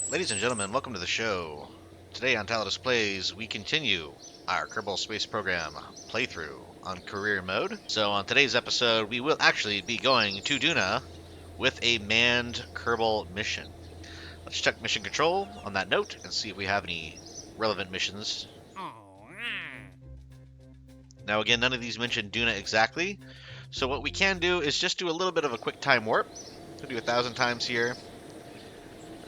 Ladies and gentlemen, welcome to the show. Today on Tallidus Plays, we continue our Kerbal Space Program playthrough on career mode. So on today's episode, we will actually be going to Duna with a manned Kerbal mission. Let's check mission control on that note and see if we have any relevant missions. Now again, none of these mention Duna exactly, so what we can do is just do a little bit of a quick time warp. We'll do 1,000 times here.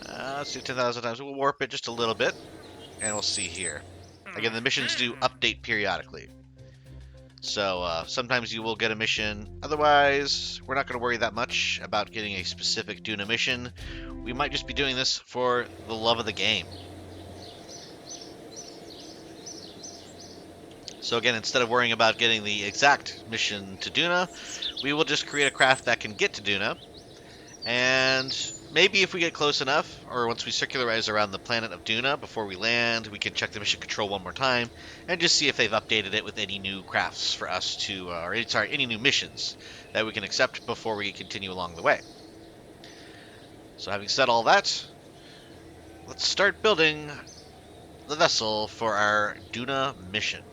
Let's do 10,000 times. We'll warp it just a little bit, and we'll see here. Again, the missions do update periodically. So sometimes you will get a mission. Otherwise, we're not going to worry that much about getting a specific Duna mission. We might just be doing this for the love of the game. So again, instead of worrying about getting the exact mission to Duna, we will just create a craft that can get to Duna. And maybe if we get close enough, or once we circularize around the planet of Duna before we land, we can check the mission control one more time and just see if they've updated it with any new crafts for us to, any new missions that we can accept before we continue along the way. So having said all that, let's start building the vessel for our Duna mission.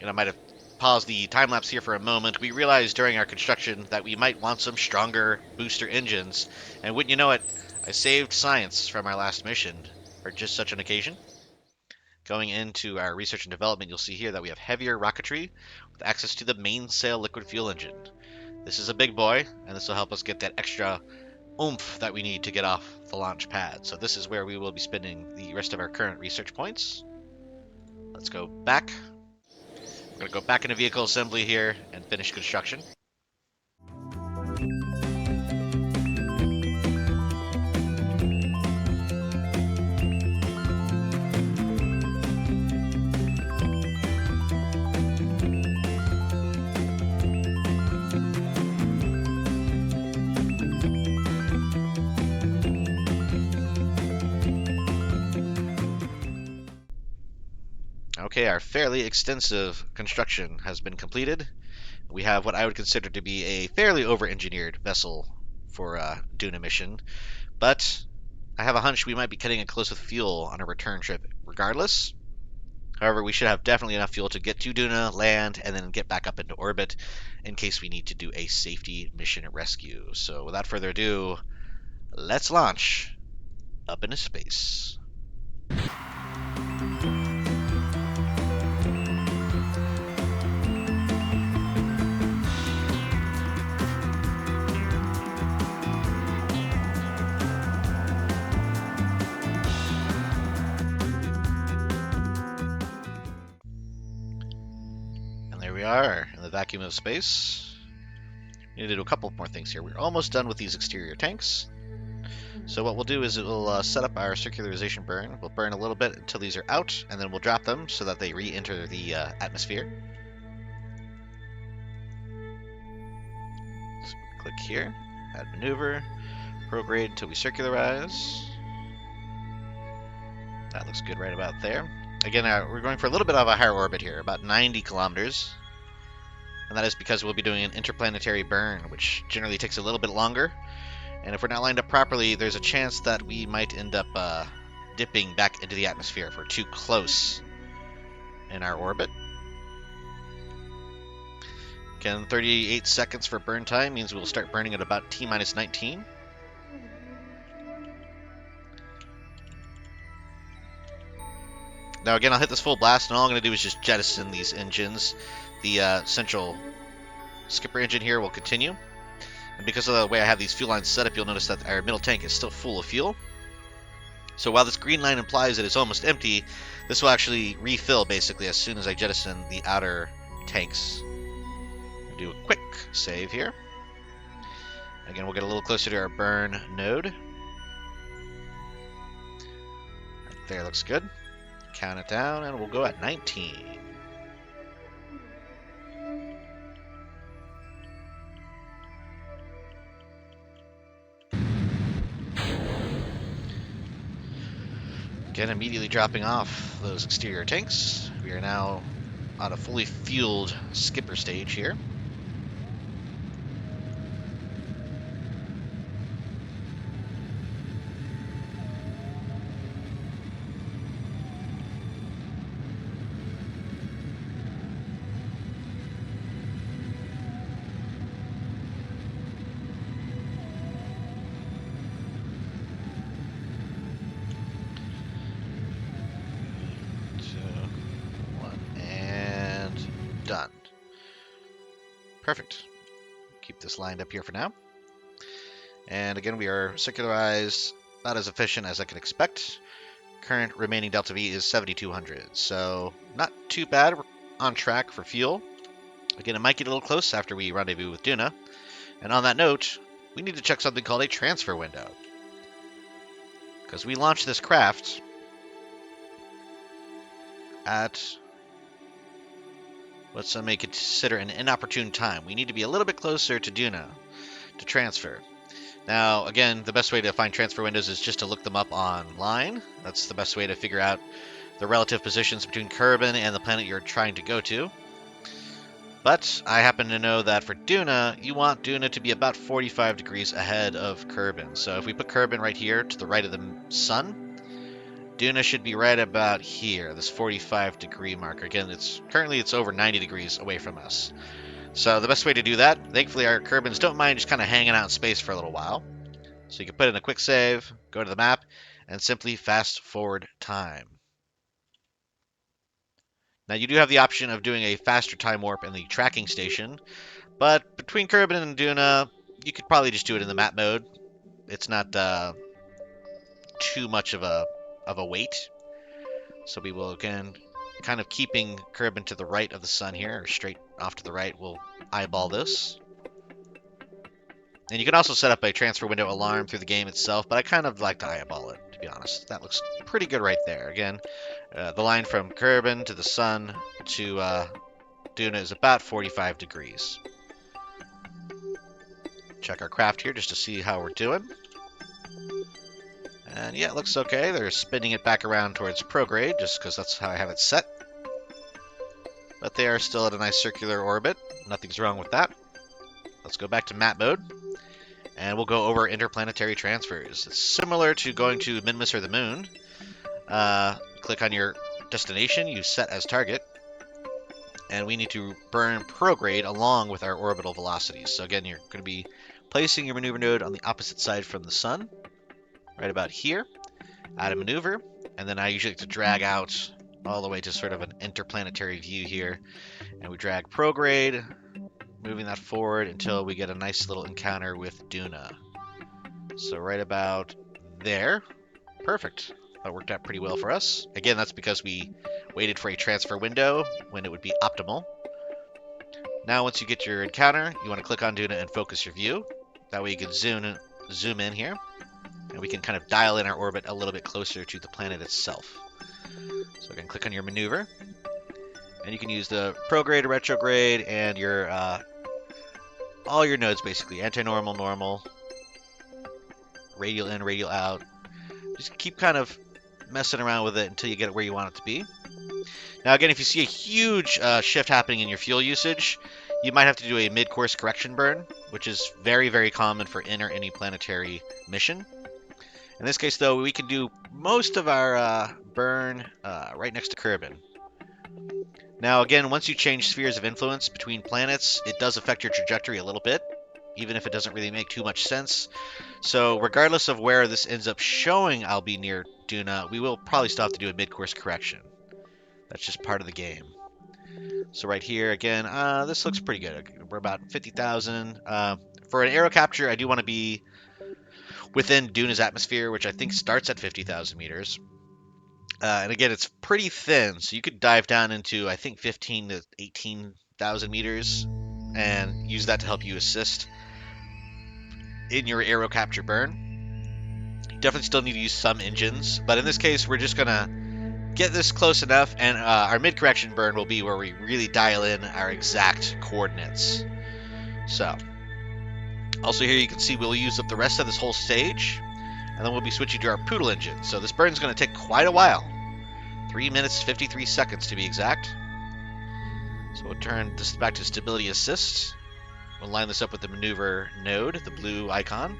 And I might have paused the time lapse here for a moment. We realized during our construction that we might want some stronger booster engines, and wouldn't you know it, I saved science from our last mission for just such an occasion. Going into our research and development, you'll see here that we have heavier rocketry with access to the mainsail liquid fuel engine. This is a big boy, and this will help us get that extra oomph that we need to get off the launch pad. So this is where we will be spending the rest of our current research points. Let's go back. We're going to go back into vehicle assembly here and finish construction. Okay, our fairly extensive construction has been completed. We have what I would consider to be a fairly over-engineered vessel for a Duna mission, but I have a hunch we might be cutting it close with fuel on a return trip regardless. However, we should have definitely enough fuel to get to Duna, land, and then get back up into orbit in case we need to do a safety mission rescue. So without further ado, let's launch up into space. We are in the vacuum of space. We need to do a couple more things here. We're almost done with these exterior tanks. So what we'll do is we'll set up our circularization burn. We'll burn a little bit until these are out, and then we'll drop them so that they re-enter the atmosphere. Click here, add maneuver, prograde until we circularize. That looks good right about there. Again, we're going for a little bit of a higher orbit here, about 90 kilometers. And that is because we'll be doing an interplanetary burn, which generally takes a little bit longer. And if we're not lined up properly, there's a chance that we might end up dipping back into the atmosphere if we're too close in our orbit. Again, 38 seconds for burn time means we'll start burning at about T-minus 19. Now again, I'll hit this full blast, and all I'm going to do is just jettison these engines. The central skipper engine here will continue. And because of the way I have these fuel lines set up, you'll notice that our middle tank is still full of fuel. So while this green line implies that it's almost empty, this will actually refill basically as soon as I jettison the outer tanks. Do a quick save here. Again, we'll get a little closer to our burn node. Right there looks good. Count it down, and we'll go at 19. Again, immediately dropping off those exterior tanks. We are now on a fully fueled skipper stage here. Done. Perfect. Keep this lined up here for now. And again, we are circularized, not as efficient as I could expect. Current remaining delta V is 7,200, so not too bad. We're on track for fuel. Again, it might get a little close after we rendezvous with Duna. And on that note, we need to check something called a transfer window. Because we launched this craft at what some may consider an inopportune time. We need to be a little bit closer to Duna to transfer. Now, again, the best way to find transfer windows is just to look them up online. That's the best way to figure out the relative positions between Kerbin and the planet you're trying to go to. But I happen to know that for Duna, you want Duna to be about 45 degrees ahead of Kerbin. So if we put Kerbin right here to the right of the sun, Duna should be right about here, this 45 degree marker. Again, currently it's over 90 degrees away from us. So the best way to do that, thankfully our Kerbins don't mind just kind of hanging out in space for a little while. So you can put in a quick save, go to the map, and simply fast forward time. Now you do have the option of doing a faster time warp in the tracking station, but between Kerbin and Duna, you could probably just do it in the map mode. It's not too much of a wait. So we will, again, kind of keeping Kerbin to the right of the sun here, or straight off to the right, we'll eyeball this. And you can also set up a transfer window alarm through the game itself, but I kind of like to eyeball it, to be honest. That looks pretty good right there. Again, the line from Kerbin to the sun to Duna is about 45 degrees. Check our craft here just to see how we're doing. And yeah, it looks okay. They're spinning it back around towards prograde, just because that's how I have it set. But they are still at a nice circular orbit. Nothing's wrong with that. Let's go back to map mode, and we'll go over interplanetary transfers. It's similar to going to Minmus or the Moon. Click on your destination you set as target, and we need to burn prograde along with our orbital velocities. So again, you're going to be placing your maneuver node on the opposite side from the sun, right about here. Add a maneuver, and then I usually like to drag out all the way to sort of an interplanetary view here, and we drag prograde, moving that forward until we get a nice little encounter with Duna. So right about there. Perfect. That worked out pretty well for us. Again, that's because we waited for a transfer window when it would be optimal. Now once you get your encounter, you want to click on Duna and focus your view. That way you can zoom in here, and we can kind of dial in our orbit a little bit closer to the planet itself. So again, click on your maneuver, and you can use the prograde or retrograde and your all your nodes basically. Anti-normal, normal, radial in, radial out. Just keep kind of messing around with it until you get it where you want it to be. Now again, if you see a huge shift happening in your fuel usage, you might have to do a mid-course correction burn, which is very, very common for in or any planetary mission. In this case, though, we can do most of our burn right next to Kerbin. Now, again, once you change spheres of influence between planets, it does affect your trajectory a little bit, even if it doesn't really make too much sense. So regardless of where this ends up showing I'll be near Duna, we will probably still have to do a mid-course correction. That's just part of the game. So right here, again, this looks pretty good. We're about 50,000. For an aero capture, I do want to be within Duna's atmosphere, which I think starts at 50,000 meters. And again, it's pretty thin, so you could dive down into, I think, 15 to 18,000 meters and use that to help you assist in your aero capture burn. You definitely still need to use some engines, but in this case, we're just going to get this close enough, and our mid-correction burn will be where we really dial in our exact coordinates. So, also here you can see we'll use up the rest of this whole stage, and then we'll be switching to our Poodle engine. So this burn is going to take quite a while. 3 minutes, 53 seconds to be exact. So we'll turn this back to stability assist. We'll line this up with the maneuver node, the blue icon.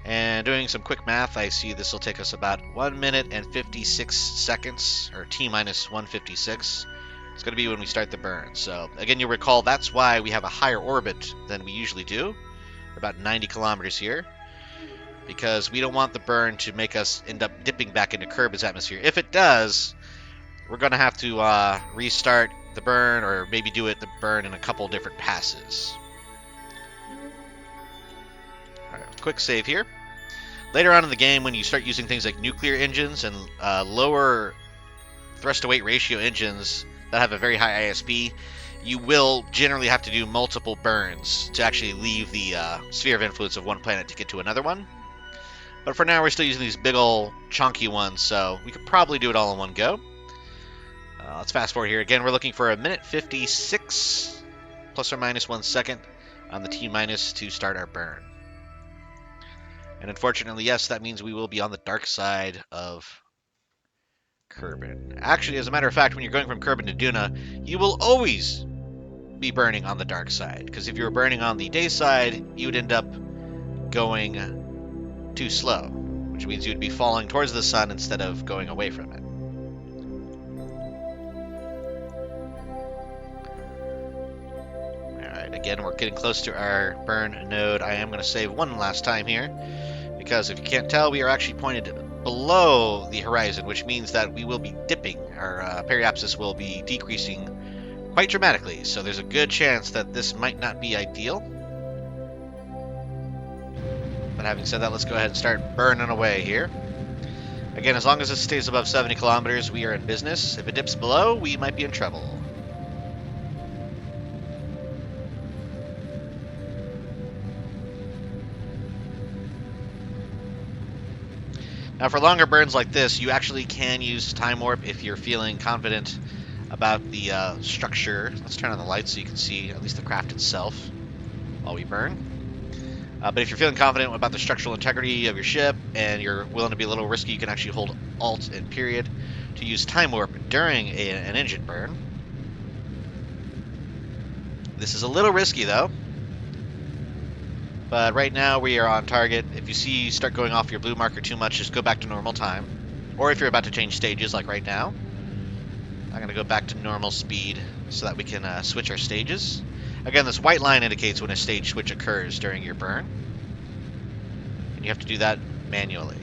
And doing some quick math, I see this will take us about 1 minute and 56 seconds, or T-minus 156. It's going to be when we start the burn. So again, you'll recall that's why we have a higher orbit than we usually do, about 90 kilometers here, because we don't want the burn to make us end up dipping back into Kerbin's atmosphere. If it does, we're going to have to restart the burn, or maybe do the burn in a couple different passes. All right, quick save here. Later on in the game, when you start using things like nuclear engines and lower thrust-to-weight ratio engines that have a very high ISP, you will generally have to do multiple burns to actually leave the sphere of influence of one planet to get to another one. But for now, we're still using these big ol' chunky ones, so we could probably do it all in one go. Let's fast forward here. Again, we're looking for a minute 56, plus or minus 1 second on the T-minus to start our burn. And unfortunately, yes, that means we will be on the dark side of Kerbin. Actually, as a matter of fact, when you're going from Kerbin to Duna, you will always be burning on the dark side. Because if you were burning on the day side, you would end up going too slow, which means you would be falling towards the sun instead of going away from it. Alright, again, we're getting close to our burn node. I am going to save one last time here, because if you can't tell, we are actually pointed below the horizon, which means that we will be dipping. Our periapsis will be decreasing quite dramatically, so there's a good chance that this might not be ideal. But having said that, let's go ahead and start burning away here. Again, as long as it stays above 70 kilometers, we are in business. If it dips below, we might be in trouble. Now, for longer burns like this, you actually can use time warp if you're feeling confident about the structure. Let's turn on the lights so you can see at least the craft itself while we burn. But if you're feeling confident about the structural integrity of your ship and you're willing to be a little risky, you can actually hold Alt and period to use time warp during an engine burn. This is a little risky, though. But right now we are on target. If you see you start going off your blue marker too much, just go back to normal time. Or if you're about to change stages, like right now, I'm going to go back to normal speed so that we can switch our stages. Again, this white line indicates when a stage switch occurs during your burn. And you have to do that manually.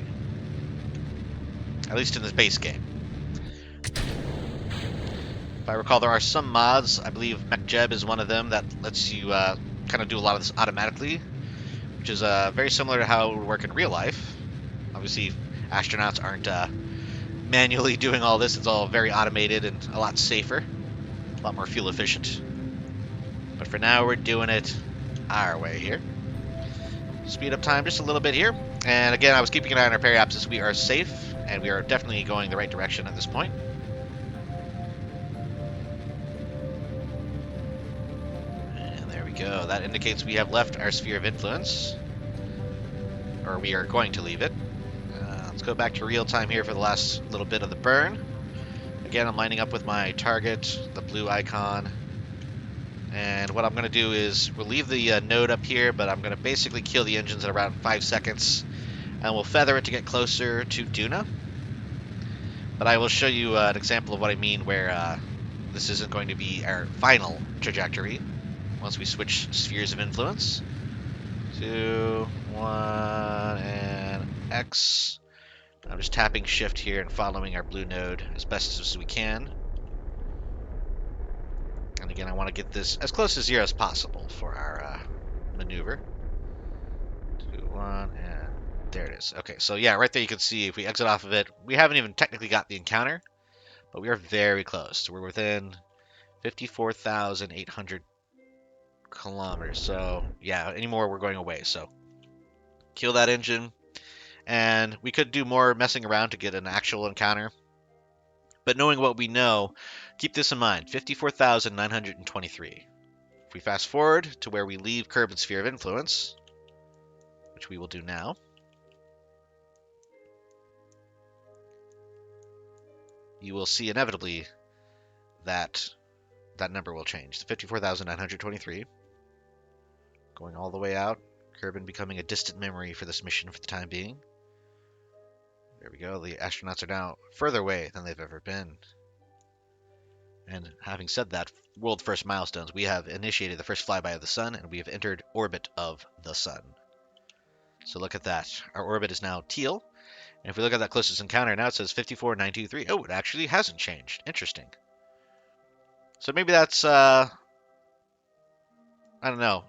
At least in this base game. If I recall, there are some mods. I believe MechJeb is one of them that lets you kind of do a lot of this automatically, which is very similar to how it would work in real life. Obviously, astronauts aren't manually doing all this. It's all very automated and a lot safer, a lot more fuel efficient. But for now, we're doing it our way here. Speed up time just a little bit here. And again, I was keeping an eye on our periapsis. We are safe, and we are definitely going the right direction at this point. go. That indicates we have left our sphere of influence, or we are going to leave it. Let's go back to real time here for the last little bit of the burn. Again, I'm lining up with my target, the blue icon. And what I'm going to do is we'll leave the node up here, but I'm going to basically kill the engines at around 5 seconds. And we'll feather it to get closer to Duna. But I will show you an example of what I mean where this isn't going to be our final trajectory once we switch spheres of influence. 2, 1, and X. I'm just tapping shift here and following our blue node as best as we can. And again, I want to get this as close to 0 as possible for our maneuver. 2, 1, and there it is. Okay, so yeah, right there you can see if we exit off of it, we haven't even technically got the encounter, but we are very close. We're within 54,800 kilometers. So yeah, anymore we're going away. So kill that engine, and we could do more messing around to get an actual encounter. But knowing what we know, keep this in mind, 54,923. If we fast forward to where we leave Kerbal Sphere of Influence, which we will do now, you will see inevitably that that number will change. 54,923, going all the way out. Kerbin becoming a distant memory for this mission for the time being. There we go. The astronauts are now further away than they've ever been. And having said that, world first milestones, we have initiated the first flyby of the sun, and we have entered orbit of the sun. So look at that. Our orbit is now teal. And if we look at that closest encounter, now it says 54,923. Oh, it actually hasn't changed. Interesting. So maybe that's, I don't know,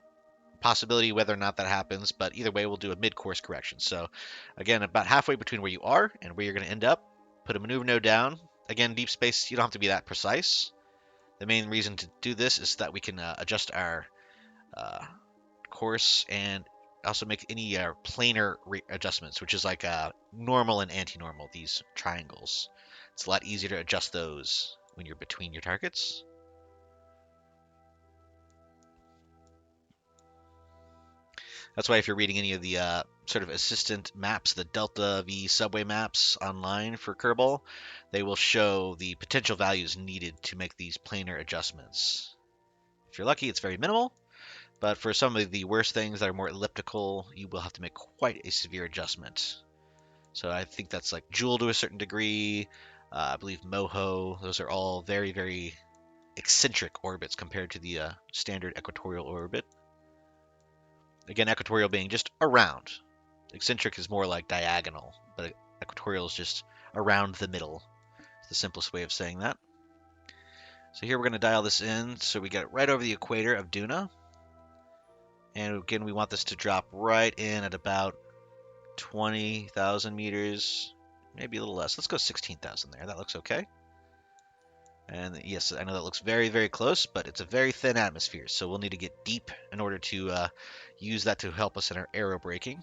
possibility whether or not that happens, but either way, we'll do a mid-course correction. So again, about halfway between where you are and where you're going to end up, put a maneuver node down. Again, deep space, you don't have to be that precise. The main reason to do this is that we can adjust our course and also make any planar adjustments, which is like normal and anti-normal, these triangles. It's a lot easier to adjust those when you're between your targets. That's why if you're reading any of the sort of assistant maps, the Delta V subway maps online for Kerbal, they will show the potential values needed to make these planar adjustments. If you're lucky, it's very minimal, but for some of the worst things that are more elliptical, you will have to make quite a severe adjustment. So I think that's like Joule to a certain degree, I believe Moho, those are all very, very eccentric orbits compared to the standard equatorial orbit. Again, equatorial being just around. Eccentric is more like diagonal, but equatorial is just around the middle. It's the simplest way of saying that. So here we're going to dial this in so we get it right over the equator of Duna. And again, we want this to drop right in at about 20,000 meters, maybe a little less. Let's go 16,000 there. That looks okay. And yes, I know that looks very, very close, but it's a very thin atmosphere, so we'll need to get deep in order to use that to help us in our aero braking.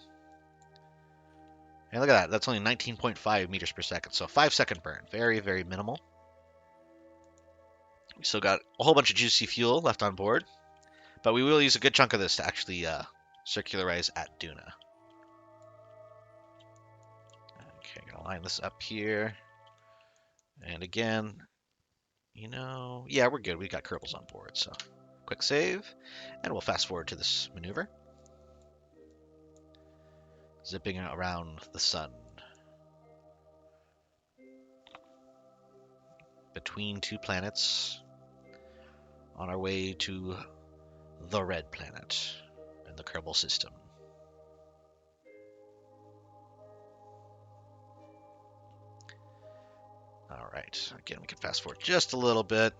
And look at that, that's only 19.5 meters per second, so a 5-second burn. Very, very minimal. We still got a whole bunch of juicy fuel left on board, but we will use a good chunk of this to actually circularize at Duna. Okay, gonna line this up here. And again, yeah, we're good. We've got Kerbals on board, so quick save, and we'll fast forward to this maneuver. Zipping around the sun. Between two planets, on our way to the red planet in the Kerbal system. Alright, again, we can fast forward just a little bit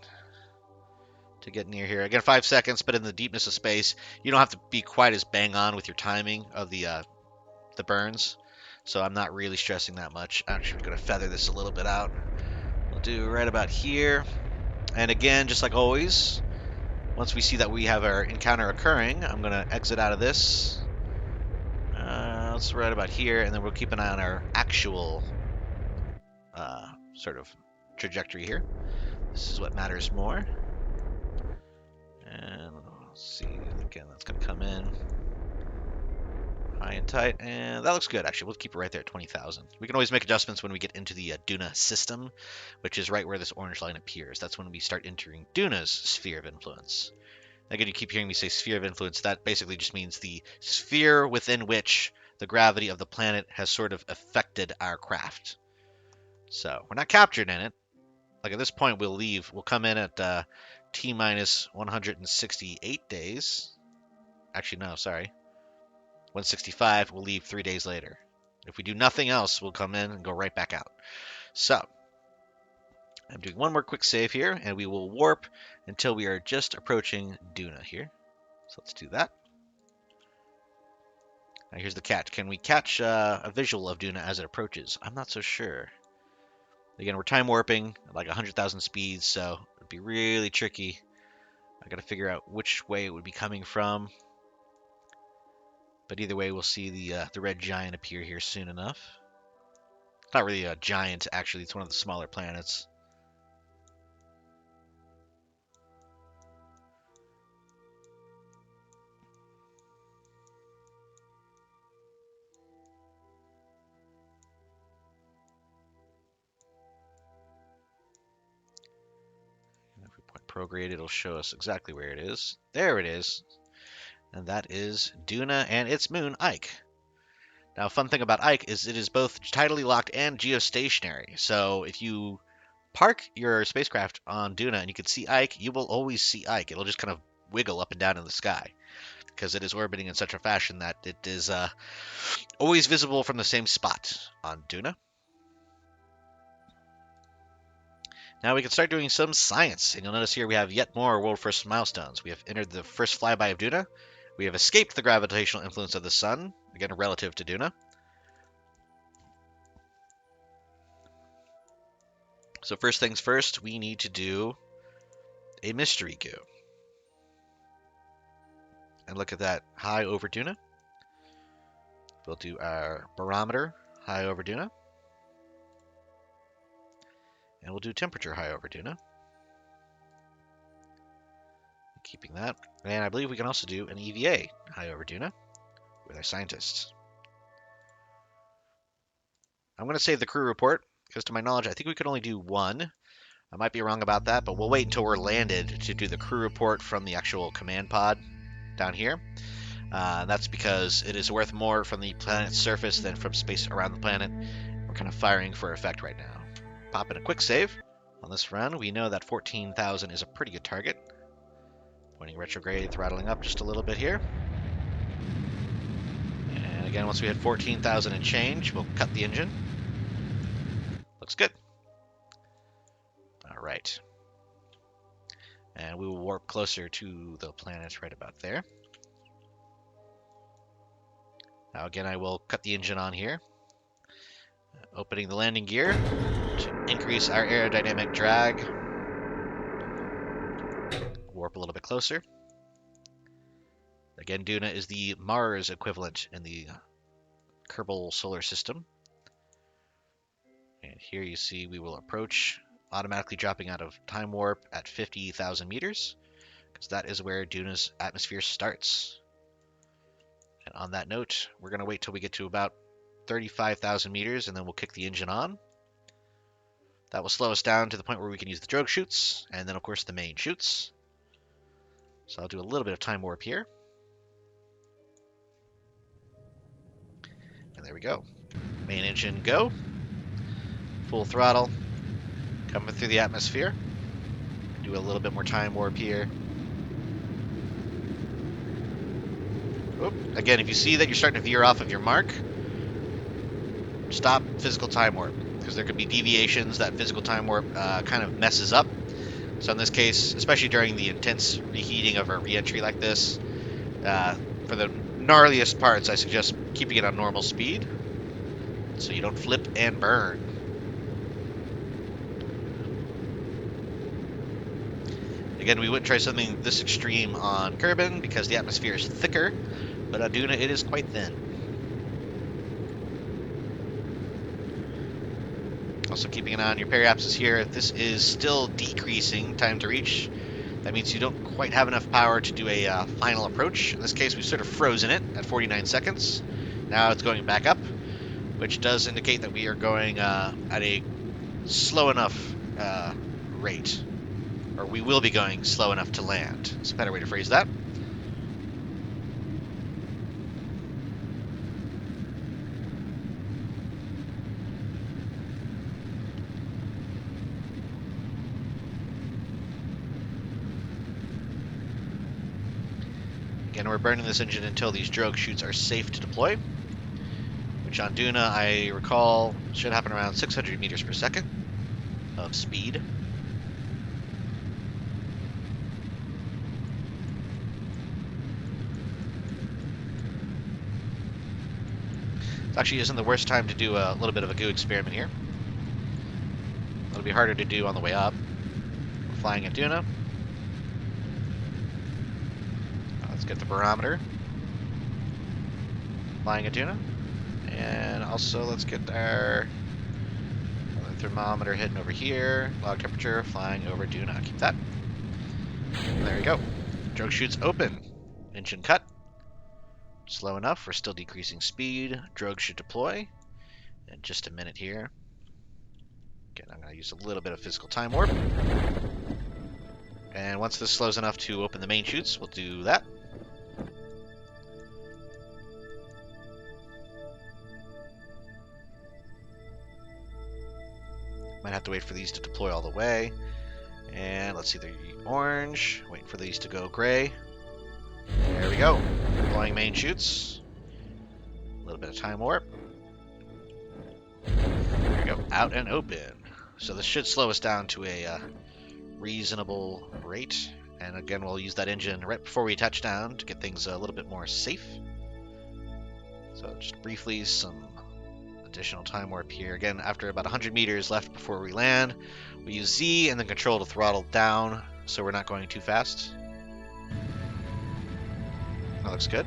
to get near here. Again, 5 seconds, but in the deepness of space, you don't have to be quite as bang on with your timing of the burns, so I'm not really stressing that much. I'm actually going to feather this a little bit out. We'll do right about here. And again, just like always, once we see that we have our encounter occurring, I'm going to exit out of this. Let's right about here, and then we'll keep an eye on our actual sort of trajectory here. This is what matters more. And let's see, Again, that's going to come in high and tight, and that looks good, actually. We'll keep it right there at 20,000. We can always make adjustments when we get into the Duna system, which is right where this orange line appears. That's when we start entering Duna's sphere of influence. Again, you keep hearing me say sphere of influence. That basically just means the sphere within which the gravity of the planet has sort of affected our craft. So we're not captured in it. Like at this point, we'll leave. We'll come in at T minus 168 days. Actually, no, sorry. 165, we'll leave 3 days later. If we do nothing else, we'll come in and go right back out. So, I'm doing one more quick save here, and we will warp until we are just approaching Duna here. So let's do that. Now here's the catch. Can we catch a visual of Duna as it approaches? I'm not so sure. Again, we're time warping at like 100,000 speeds, so it'd be really tricky. I gotta figure out which way it would be coming from. But either way, we'll see the red giant appear here soon enough. It's not really a giant, actually. It's one of the smaller planets. And if we point prograde, it'll show us exactly where it is. There it is. And that is Duna and its moon, Ike. Now, a fun thing about Ike is it is both tidally locked and geostationary. So if you park your spacecraft on Duna and you can see Ike, you will always see Ike. It'll just kind of wiggle up and down in the sky because it is orbiting in such a fashion that it is always visible from the same spot on Duna. Now we can start doing some science, and you'll notice here we have yet more world first milestones. We have entered the first flyby of Duna. We have escaped the gravitational influence of the sun, again relative to Duna. So first things first, we need to do a mystery goo. And look at that, high over Duna. We'll do our barometer high over Duna. And we'll do temperature high over Duna. Keeping that. And I believe we can also do an EVA high over Duna with our scientists. I'm going to save the crew report because to my knowledge, I think we could only do one. I might be wrong about that, but we'll wait until we're landed to do the crew report from the actual command pod down here. That's because it is worth more from the planet's surface than from space around the planet. We're kind of firing for effect right now. Pop in a quick save. On this run, we know that 14,000 is a pretty good target. Pointing retrograde, throttling up just a little bit here. And again, once we hit 14,000 and change, we'll cut the engine. Looks good. All right. And we will warp closer to the planet right about there. Now again, I will cut the engine on here. Opening the landing gear to increase our aerodynamic drag. Warp a little bit closer. Again, Duna is the Mars equivalent in the Kerbal solar system. And here you see we will approach, automatically dropping out of time warp at 50,000 meters, because that is where Duna's atmosphere starts. And on that note, we're going to wait till we get to about 35,000 meters, and then we'll kick the engine on. That will slow us down to the point where we can use the drogue chutes, and then of course the main chutes. So I'll do a little bit of time warp here. And there we go. Main engine go. Full throttle. Coming through the atmosphere. Do a little bit more time warp here. Oop. Again, if you see that you're starting to veer off of your mark, stop physical time warp, because there could be deviations that physical time warp kind of messes up. So in this case, especially during the intense reheating of a re-entry like this, for the gnarliest parts, I suggest keeping it on normal speed so you don't flip and burn. Again, we wouldn't try something this extreme on Kerbin because the atmosphere is thicker, but on Duna it is quite thin. Also keeping an eye on your periapsis here. This is still decreasing time to reach. That means you don't quite have enough power to do a final approach. In this case, we've sort of frozen it at 49 seconds. Now it's going back up, which does indicate that we are going at a slow enough rate. Or we will be going slow enough to land. It's a better way to phrase that. Again, we're burning this engine until these drogue chutes are safe to deploy, which on Duna, I recall, should happen around 600 meters per second of speed. This actually isn't the worst time to do a little bit of a goo experiment here. It'll be harder to do on the way up. We're flying at Duna. Let's get the barometer. Flying at Duna. And also let's get our thermometer hitting over here. Log temperature, flying over Duna. Keep that. There we go. Drogue chutes open. Engine cut. Slow enough. We're still decreasing speed. Drogue should deploy in just a minute here. Again, I'm going to use a little bit of physical time warp. And once this slows enough to open the main chutes, we'll do that. Might have to wait for these to deploy all the way. And let's see, they're orange. Waiting for these to go gray. There we go. Deploying main chutes. A little bit of time warp. There we go. Out and open. So this should slow us down to a reasonable rate. And again, we'll use that engine right before we touch down to get things a little bit more safe. So just briefly, some additional time warp here. Again, after about 100 meters left before we land, we use Z and then control to throttle down so we're not going too fast. That looks good.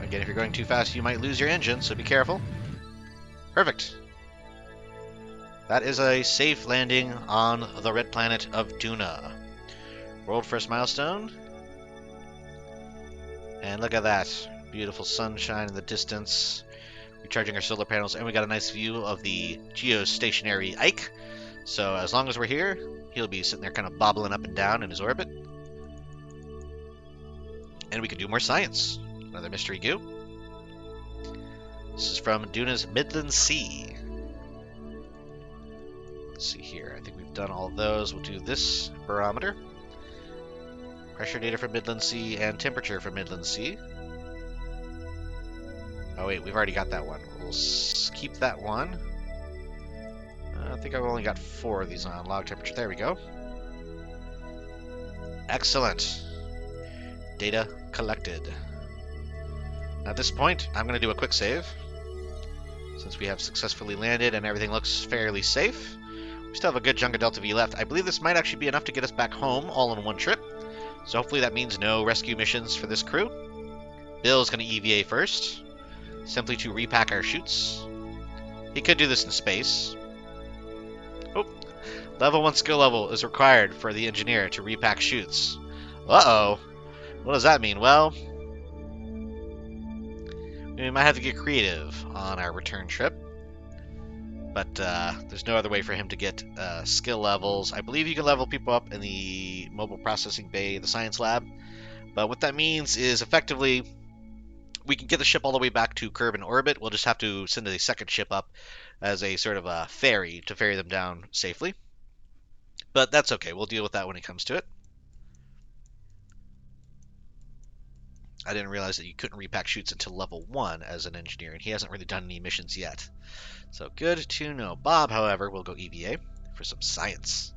Again, if you're going too fast, you might lose your engine, so be careful. Perfect. That is a safe landing on the red planet of Duna. World first milestone. And look at that. Beautiful sunshine in the distance. Recharging our solar panels, and we got a nice view of the geostationary Ike. So as long as we're here, he'll be sitting there kind of bobbling up and down in his orbit. And we can do more science. Another mystery goo. This is from Duna's Midland Sea. Let's see here. I think we've done all of those. We'll do this barometer. Pressure data for Midland Sea and temperature for Midland Sea. Oh wait, we've already got that one. We'll keep that one. I think I've only got 4 of these on. Log temperature. There we go. Excellent. Data collected. At this point, I'm going to do a quick save. Since we have successfully landed and everything looks fairly safe. We still have a good chunk of Delta V left. I believe this might actually be enough to get us back home all in one trip. So hopefully that means no rescue missions for this crew. Bill's going to EVA first. Simply to repack our chutes. He could do this in space. Oh, level 1 skill level is required for the engineer to repack chutes. Uh-oh. What does that mean? Well, we might have to get creative on our return trip. But there's no other way for him to get skill levels. I believe you can level people up in the mobile processing bay, the science lab. But what that means is effectively we can get the ship all the way back to Kerbin orbit. We'll just have to send a second ship up as a sort of a ferry to ferry them down safely. But that's okay. We'll deal with that when it comes to it. I didn't realize that you couldn't repack chutes until level 1 as an engineer, and he hasn't really done any missions yet. So good to know. Bob, however, will go EVA for some science.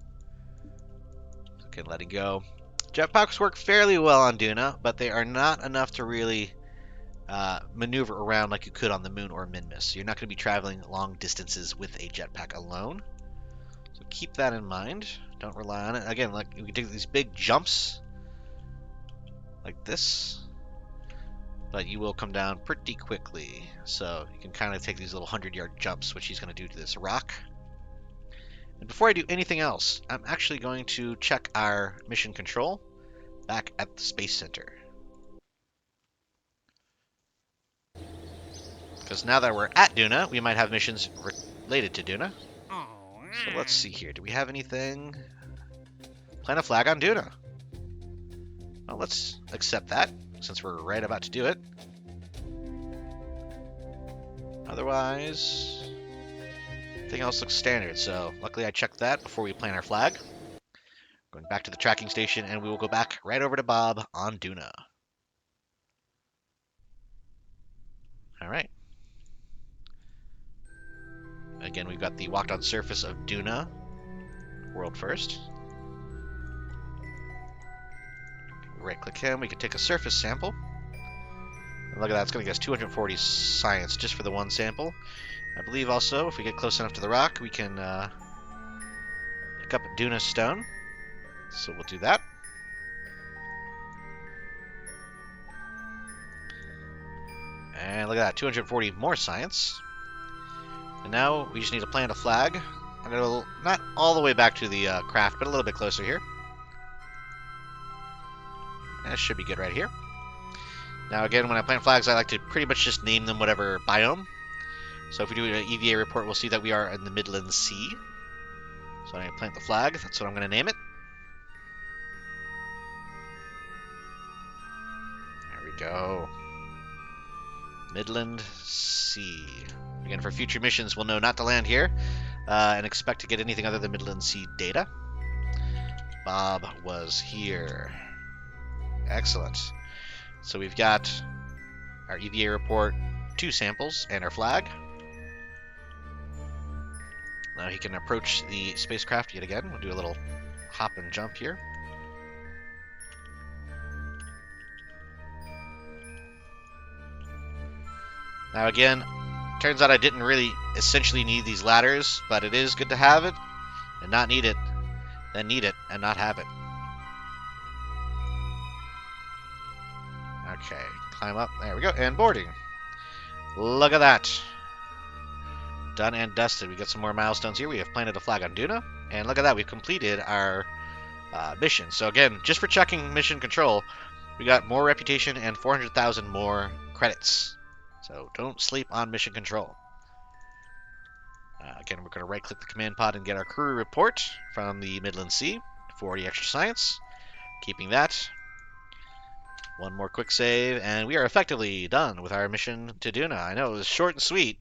Okay, letting go. Jetpacks work fairly well on Duna, but they are not enough to really maneuver around like you could on the moon or Minmus. You're not going to be traveling long distances with a jetpack alone. So keep that in mind. Don't rely on it. Again, like we can take these big jumps like this, but you will come down pretty quickly. So you can kind of take these little 100-yard jumps, which he's going to do to this rock. And before I do anything else, I'm actually going to check our mission control back at the Space Center. Because now that we're at Duna, we might have missions related to Duna. So let's see here. Do we have anything? Plant a flag on Duna. Well, let's accept that, since we're right about to do it. Otherwise, everything else looks standard, so luckily I checked that before we plant our flag. Going back to the tracking station, and we will go back right over to Bob on Duna. Alright. Again, we've got the walked on surface of Duna, world first. Right-click him, we can take a surface sample. And look at that, it's going to get us 240 science just for the one sample. I believe also, if we get close enough to the rock, we can pick up Duna stone. So we'll do that. And look at that, 240 more science. And now we just need to plant a flag. I'm going to not all the way back to the craft, but a little bit closer here. That should be good right here. Now again, when I plant flags, I like to pretty much just name them whatever biome. So if we do an EVA report, we'll see that we are in the Midland Sea. So I'm going to plant the flag. That's what I'm going to name it. There we go. Midland Sea. Again, for future missions, we'll know not to land here and expect to get anything other than Midland Sea data. Bob was here. Excellent. So we've got our EVA report, 2 samples, and our flag. Now he can approach the spacecraft yet again. We'll do a little hop and jump here. Now again, turns out I didn't really essentially need these ladders, but it is good to have it and not need it, then need it and not have it. Okay, climb up. There we go, and boarding. Look at that. Done and dusted. We got some more milestones here. We have planted a flag on Duna, and look at that. We've completed our mission. So again, just for checking mission control, we got more reputation and 400,000 more credits. So don't sleep on mission control. Again, we're going to right-click the command pod and get our crew report from the Midland Sea. 40 extra science. Keeping that. One more quick save, and we are effectively done with our mission to Duna. I know it was short and sweet,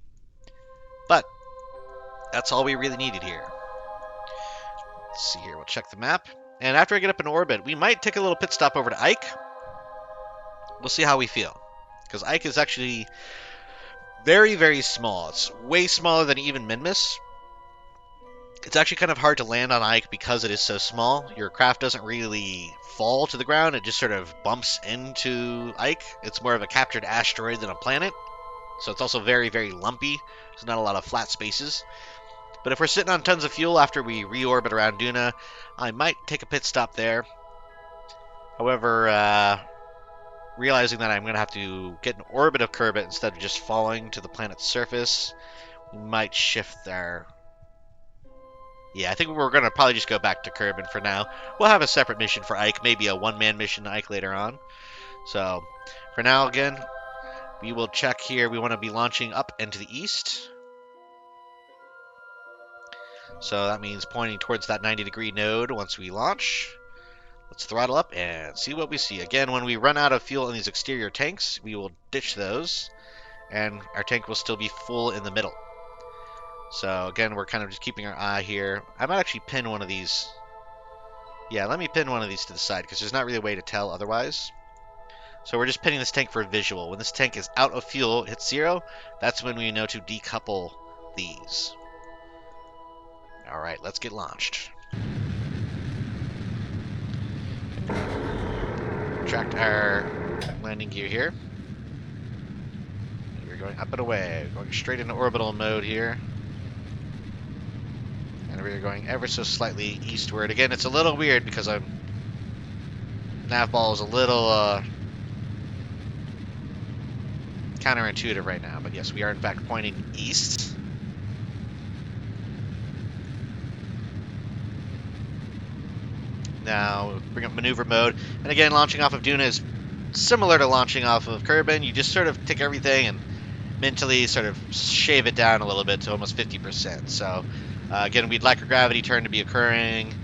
but that's all we really needed here. Let's see here. We'll check the map. And after I get up in orbit, we might take a little pit stop over to Ike. We'll see how we feel. Because Ike is actually very, very small. It's way smaller than even Minmus. It's actually kind of hard to land on Ike because it is so small. Your craft doesn't really fall to the ground. It just sort of bumps into Ike. It's more of a captured asteroid than a planet. So it's also very, very lumpy. There's not a lot of flat spaces. But if we're sitting on tons of fuel after we reorbit around Duna, I might take a pit stop there. However, realizing that I'm going to have to get an orbit of Kerbit instead of just falling to the planet's surface, we might shift our... Yeah, I think we're going to probably just go back to Kerbin for now. We'll have a separate mission for Ike, maybe a one-man mission to Ike later on. So, for now, again, we will check here. We want to be launching up and to the east. So that means pointing towards that 90-degree node once we launch. Let's throttle up and see what we see. Again, when we run out of fuel in these exterior tanks, we will ditch those, and our tank will still be full in the middle. So again, we're kind of just keeping our eye here. I might actually pin one of these. Yeah, let me pin one of these to the side, because there's not really a way to tell otherwise. So we're just pinning this tank for a visual. When this tank is out of fuel, hits 0, that's when we know to decouple these. Alright, let's get launched. Retract our landing gear here. We're going up and away, going straight into orbital mode here. And we're going ever so slightly eastward. Again, it's a little weird because nav ball is a little counterintuitive right now. But yes, we are in fact pointing east. Now bring up maneuver mode, and again, launching off of Duna is similar to launching off of Kerbin. You just sort of take everything and mentally sort of shave it down a little bit to almost 50%. So again, we'd like our gravity turn to be occurring,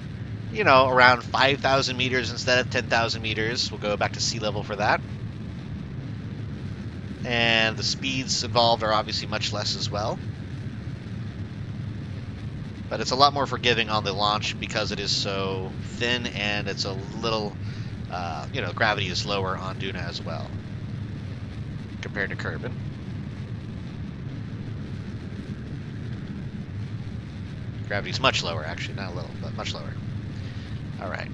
around 5,000 meters instead of 10,000 meters. We'll go back to sea level for that. And the speeds involved are obviously much less as well. But it's a lot more forgiving on the launch because it is so thin and it's a little, gravity is lower on Duna as well compared to Kerbin. Gravity's much lower, actually. Not a little, but much lower. All right.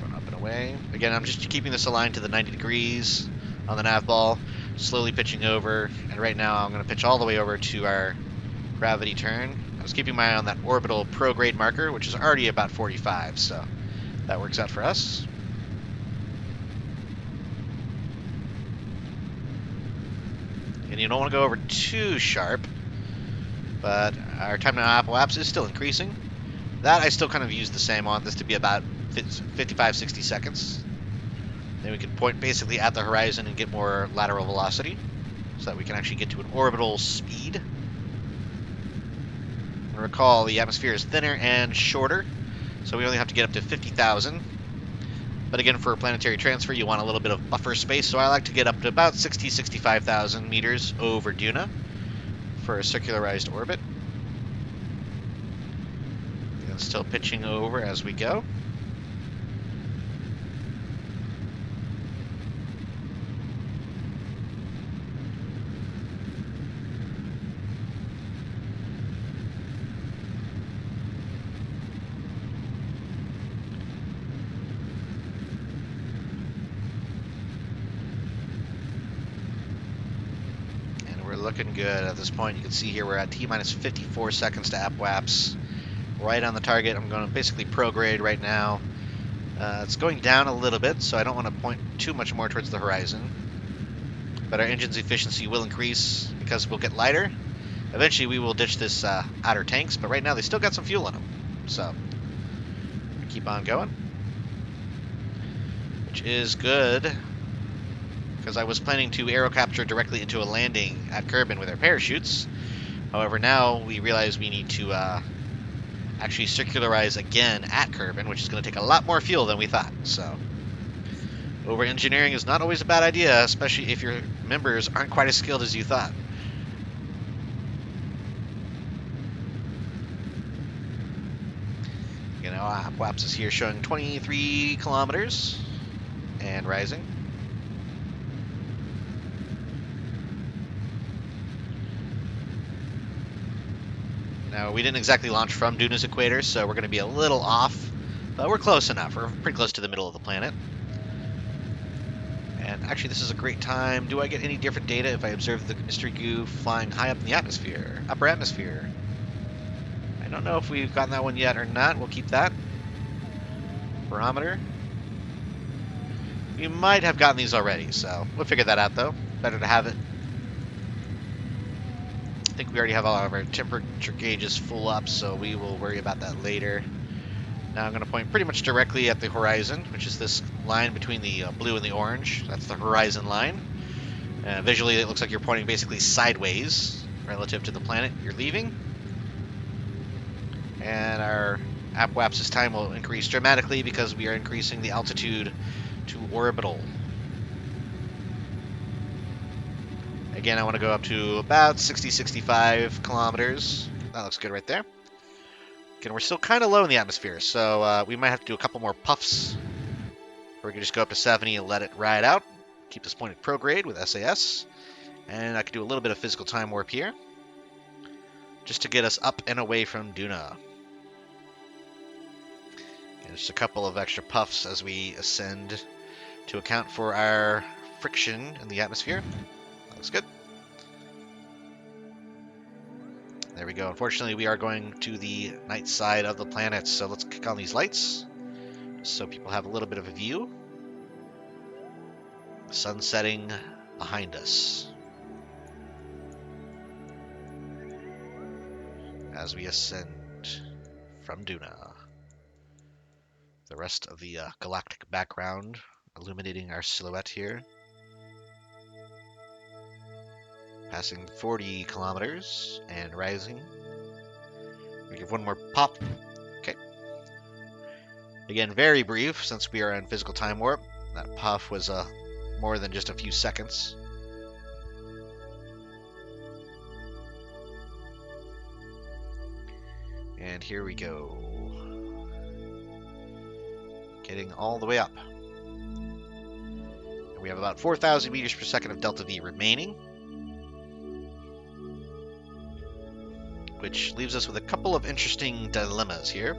Going up and away. Again, I'm just keeping this aligned to the 90 degrees on the nav ball, slowly pitching over. And right now, I'm going to pitch all the way over to our gravity turn. I was keeping my eye on that orbital prograde marker, which is already about 45, so that works out for us. And you don't want to go over too sharp, but our time to apoapsis is still increasing. That I still kind of use the same on this to be about 55, 60 seconds. Then we can point basically at the horizon and get more lateral velocity so that we can actually get to an orbital speed. And recall, the atmosphere is thinner and shorter, so we only have to get up to 50,000. But again, for a planetary transfer, you want a little bit of buffer space, so I like to get up to about 60, 65,000 meters over Duna for a circularized orbit. And still pitching over as we go. Looking good at this point. You can see here we're at T-minus 54 seconds to apoaps. Right on the target. I'm going to basically prograde right now. It's going down a little bit, so I don't want to point too much more towards the horizon. But our engine's efficiency will increase because we'll get lighter. Eventually we will ditch this outer tanks, but right now they still got some fuel in them. So, keep on going. Which is good, because I was planning to aero capture directly into a landing at Kerbin with our parachutes. However, now we realize we need to actually circularize again at Kerbin, which is going to take a lot more fuel than we thought. So, over-engineering is not always a bad idea, especially if your members aren't quite as skilled as you thought. Apoapsis is here showing 23 kilometers and rising. Now, we didn't exactly launch from Duna's equator, so we're going to be a little off, but we're close enough. We're pretty close to the middle of the planet. And actually, this is a great time. Do I get any different data if I observe the mystery goo flying high up in the atmosphere, upper atmosphere? I don't know if we've gotten that one yet or not. We'll keep that. Barometer. We might have gotten these already, so we'll figure that out, though. Better to have it. I think we already have all of our temperature gauges full up, so we will worry about that later. Now I'm going to point pretty much directly at the horizon, which is this line between the blue and the orange. That's the horizon line. Visually, it looks like you're pointing basically sideways relative to the planet you're leaving. And our apoapsis time will increase dramatically because we are increasing the altitude to orbital. Again, I want to go up to about 60, 65 kilometers. That looks good right there. Again, we're still kind of low in the atmosphere, so we might have to do a couple more puffs. Or we can just go up to 70 and let it ride out. Keep this pointed prograde with SAS. And I could do a little bit of physical time warp here, just to get us up and away from Duna. And just a couple of extra puffs as we ascend to account for our friction in the atmosphere. That looks good. There we go. Unfortunately, we are going to the night side of the planet, so let's kick on these lights so people have a little bit of a view. Sun setting behind us as we ascend from Duna. the rest of the galactic background illuminating our silhouette here. Passing 40 kilometers and rising. We give one more pop. Okay. Again, very brief since we are in physical time warp. That puff was more than just a few seconds. And here we go. Getting all the way up. And we have about 4,000 meters per second of delta V remaining, which leaves us with a couple of interesting dilemmas here.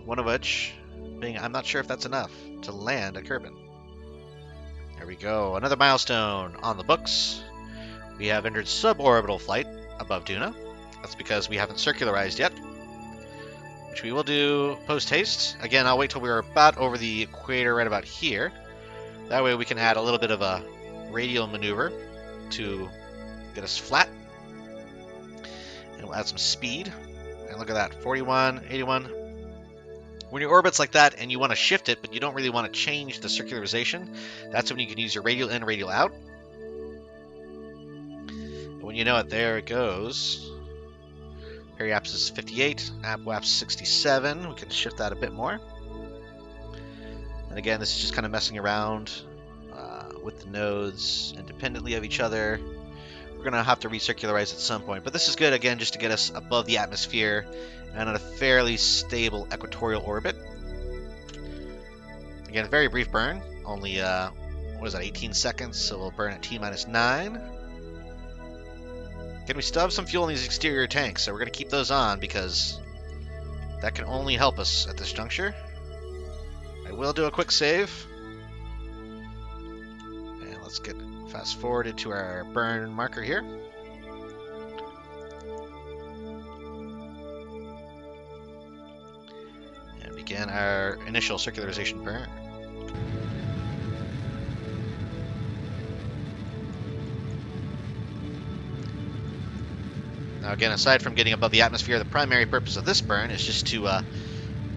One of which being I'm not sure if that's enough to land at Kerbin. There we go. Another milestone on the books. We have entered suborbital flight above Duna. That's because we haven't circularized yet, which we will do post-haste. Again, I'll wait till we're about over the equator right about here. That way we can add a little bit of a radial maneuver to get us flat. And we'll add some speed. And look at that, 41, 81. When your orbit's like that and you want to shift it, but you don't really want to change the circularization, that's when you can use your radial in, radial out. And when you know it, there it goes. Periapsis is 58, apwaps 67. We can shift that a bit more. And again, this is just kind of messing around with the nodes independently of each other. We're going to have to recircularize at some point, but this is good, again, just to get us above the atmosphere and on a fairly stable equatorial orbit. Again, very brief burn, only, 18 seconds, so we'll burn at T-9. Again, we still have some fuel in these exterior tanks, so we're going to keep those on because that can only help us at this juncture. I will do a quick save. And let's get fast forwarded to our burn marker here. And begin our initial circularization burn. Now again, aside from getting above the atmosphere, the primary purpose of this burn is just to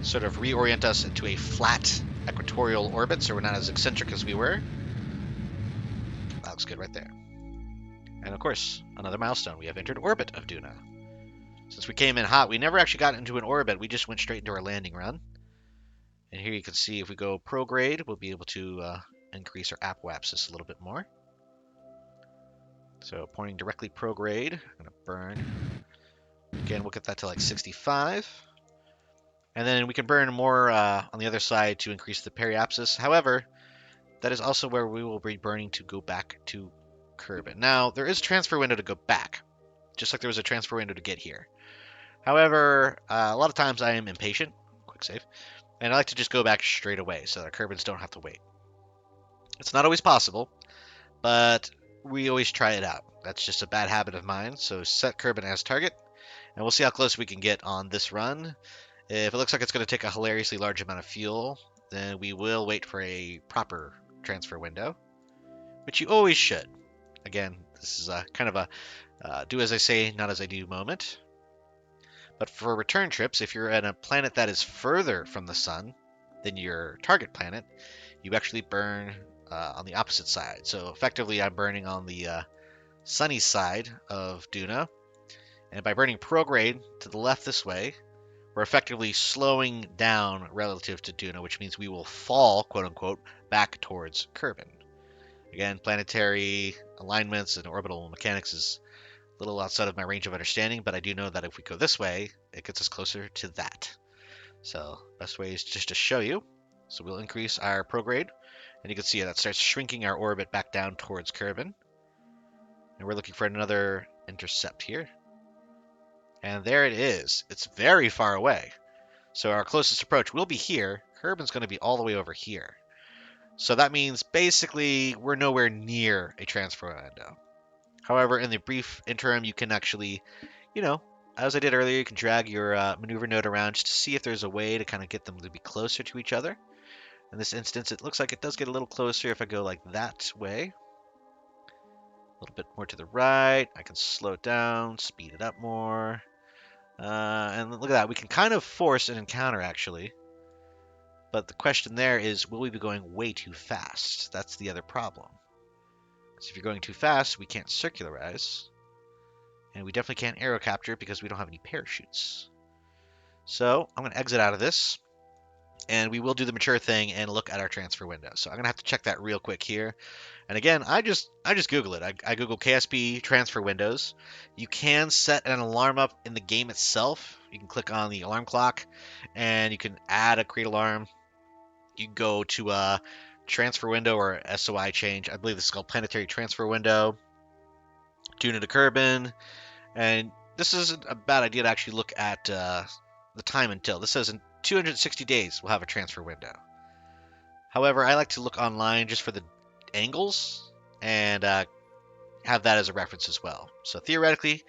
sort of reorient us into a flat equatorial orbit, so we're not as eccentric as we were. That looks good right there. And of course, another milestone. We have entered orbit of Duna. Since we came in hot, we never actually got into an orbit. We just went straight into our landing run. And here you can see if we go prograde, we'll be able to increase our apwaps just a little bit more. So pointing directly prograde, I'm going to burn. Again, we'll get that to like 65. And then we can burn more on the other side to increase the periapsis. However, that is also where we will be burning to go back to Kerbin. Now, there is a transfer window to go back, just like there was a transfer window to get here. However, a lot of times I am impatient, quick save, and I like to just go back straight away so that Kerbins don't have to wait. It's not always possible, but we always try it out. That's just a bad habit of mine, so set Kerbin as target, and we'll see how close we can get on this run. If it looks like it's going to take a hilariously large amount of fuel, then we will wait for a proper transfer window, which you always should. Again, this is kind of a do as I say, not as I do moment. But for return trips, if you're at a planet that is further from the sun than your target planet, you actually burn on the opposite side. So effectively, I'm burning on the sunny side of Duna. And by burning prograde to the left this way, we're effectively slowing down relative to Duna, which means we will fall, quote-unquote, back towards Kerbin. Again, planetary alignments and orbital mechanics is a little outside of my range of understanding, but I do know that if we go this way, it gets us closer to that. So best way is just to show you. So we'll increase our prograde, and you can see that starts shrinking our orbit back down towards Kerbin. And we're looking for another intercept here. And there it is. It's very far away. So our closest approach will be here. Kerbin's going to be all the way over here. So that means basically we're nowhere near a transfer window. However, in the brief interim, you can actually, as I did earlier, you can drag your maneuver node around just to see if there's a way to kind of get them to be closer to each other. In this instance, it looks like it does get a little closer if I go like that way. A little bit more to the right. I can slow it down, speed it up more. And look at that. We can kind of force an encounter, actually. But the question there is, will we be going way too fast? That's the other problem. Because if you're going too fast, we can't circularize. And we definitely can't aero capture because we don't have any parachutes. So I'm going to exit out of this. And we will do the mature thing and look at our transfer window. So I'm going to have to check that real quick here. And again, I just Google it. I Google KSP transfer windows. You can set an alarm up in the game itself. You can click on the alarm clock, and you can add a create alarm. You can go to transfer window or SOI change. I believe this is called planetary transfer window. Tune into Kerbin, and this isn't a bad idea to actually look at the time until. This says in 260 days we'll have a transfer window. However, I like to look online just for the angles and have that as a reference as well. So theoretically,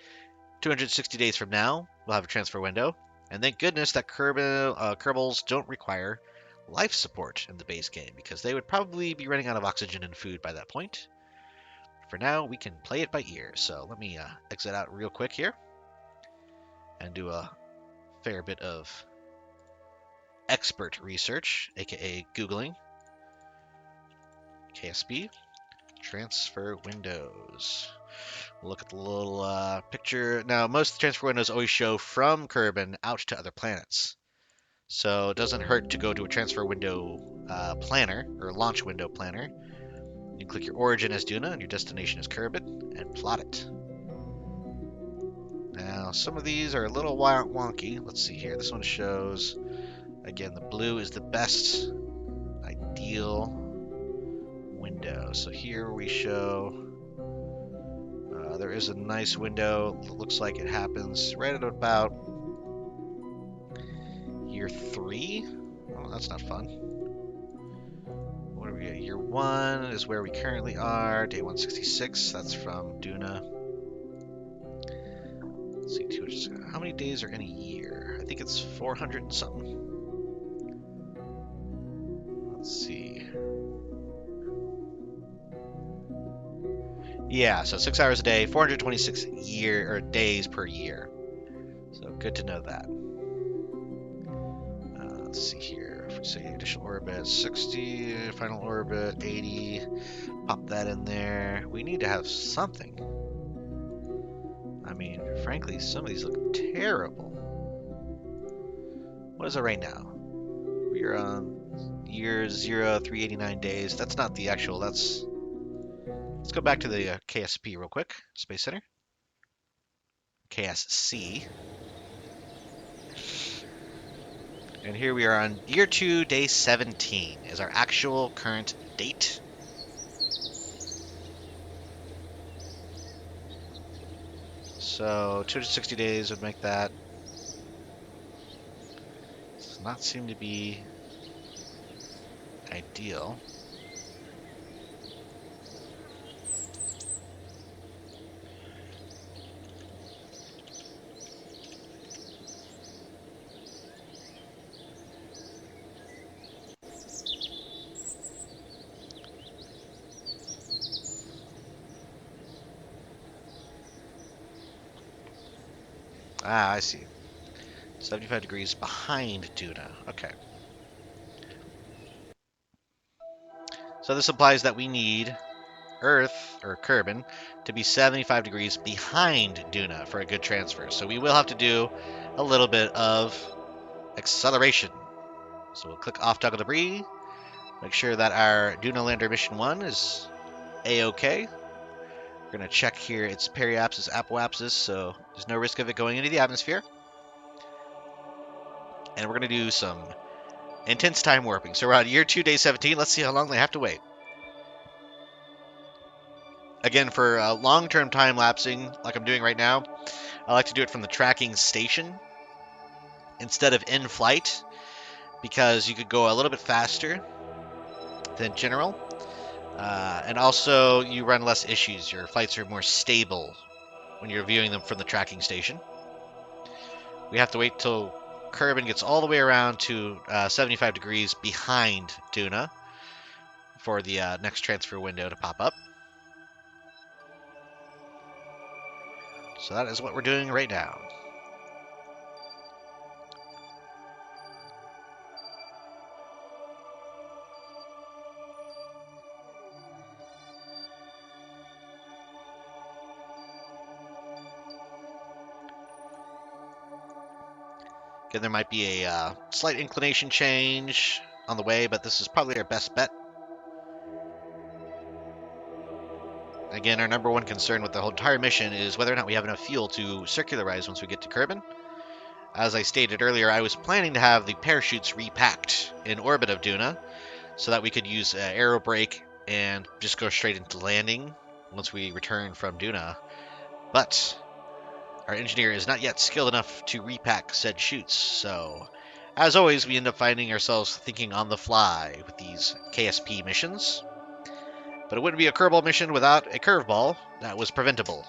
260 days from now, we'll have a transfer window. And thank goodness that Kerbals don't require life support in the base game, because they would probably be running out of oxygen and food by that point. For now, we can play it by ear. So let me exit out real quick here and do a fair bit of expert research, aka Googling. KSP transfer windows. We'll look at the little picture. Now, most transfer windows always show from Kerbin out to other planets. So it doesn't hurt to go to a transfer window planner, or launch window planner. You can click your origin as Duna and your destination as Kerbin, and plot it. Now, some of these are a little wonky. Let's see here. This one shows, again, the blue is the best ideal window. So here we show there is a nice window. It looks like it happens right at about year 3. Oh, that's not fun. What are we at? Year 1 is where we currently are. Day 166. That's from Duna. Let's see, how many days are in a year? I think it's 400 and something. Let's see. Yeah, so 6 hours a day, 426 days per year. So good to know that. Let's see here. If we say initial orbit 60, final orbit 80, pop that in there. We need to have something. I mean, frankly, some of these look terrible. What is it right now? We are on year 0, 389 days. That's not the actual, that's... Let's go back to the KSP real quick. Space Center. KSC. And here we are on year 2, day 17 is our actual current date. So 260 days would make that. Does not seem to be ideal. Ah, I see. 75 degrees behind Duna. Okay. So this implies that we need Earth, or Kerbin, to be 75 degrees behind Duna for a good transfer. So we will have to do a little bit of acceleration. So we'll click off toggle debris, make sure that our Duna lander mission 1 is A-OK. We're going to check here its periapsis, apoapsis, so there's no risk of it going into the atmosphere. And we're going to do some intense time warping. So we're on year 2, day 17. Let's see how long they have to wait. Again, for long-term time lapsing, like I'm doing right now, I like to do it from the tracking station instead of in flight, because you could go a little bit faster than general. And also, you run less issues. Your flights are more stable when you're viewing them from the tracking station. We have to wait till Kerbin gets all the way around to 75 degrees behind Duna for the next transfer window to pop up. So that is what we're doing right now. Again, there might be a slight inclination change on the way, but this is probably our best bet. Again, our number one concern with the whole entire mission is whether or not we have enough fuel to circularize once we get to Kerbin. As I stated earlier, I was planning to have the parachutes repacked in orbit of Duna so that we could use aero brake and just go straight into landing once we return from Duna. But our engineer is not yet skilled enough to repack said chutes, so as always, we end up finding ourselves thinking on the fly with these KSP missions. But it wouldn't be a Kerbal mission without a curveball that was preventable.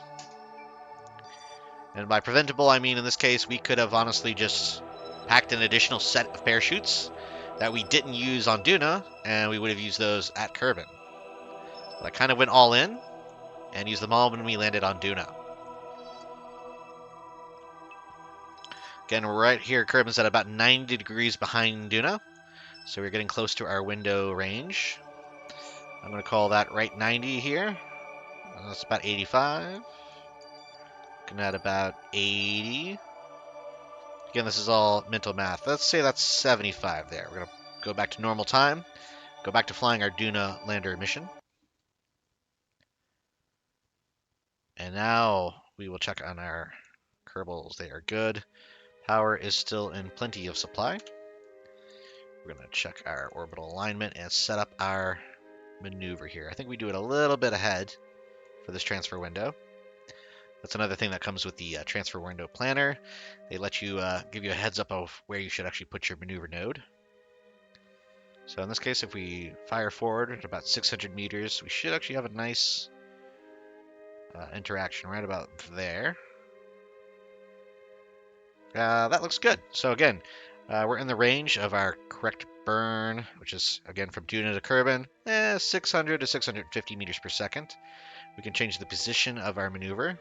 And by preventable, I mean in this case, we could have honestly just packed an additional set of parachutes that we didn't use on Duna, and we would have used those at Kerbin. But I kind of went all in and used them all when we landed on Duna. Again, we're right here. Kerbin's at about 90 degrees behind Duna, so we're getting close to our window range. I'm going to call that right 90 here. That's about 85. Looking at about 80. Again, this is all mental math. Let's say that's 75 there. We're going to go back to normal time, go back to flying our Duna lander mission. And now we will check on our Kerbals. They are good. Power is still in plenty of supply. We're going to check our orbital alignment and set up our maneuver here. I think we do it a little bit ahead for this transfer window. That's another thing that comes with the transfer window planner. They let you give you a heads up of where you should actually put your maneuver node. So in this case, if we fire forward at about 600 meters, we should actually have a nice interaction right about there. That looks good. So again, we're in the range of our correct burn, which is, again, from Duna to Kerbin, 600 to 650 meters per second. We can change the position of our maneuver.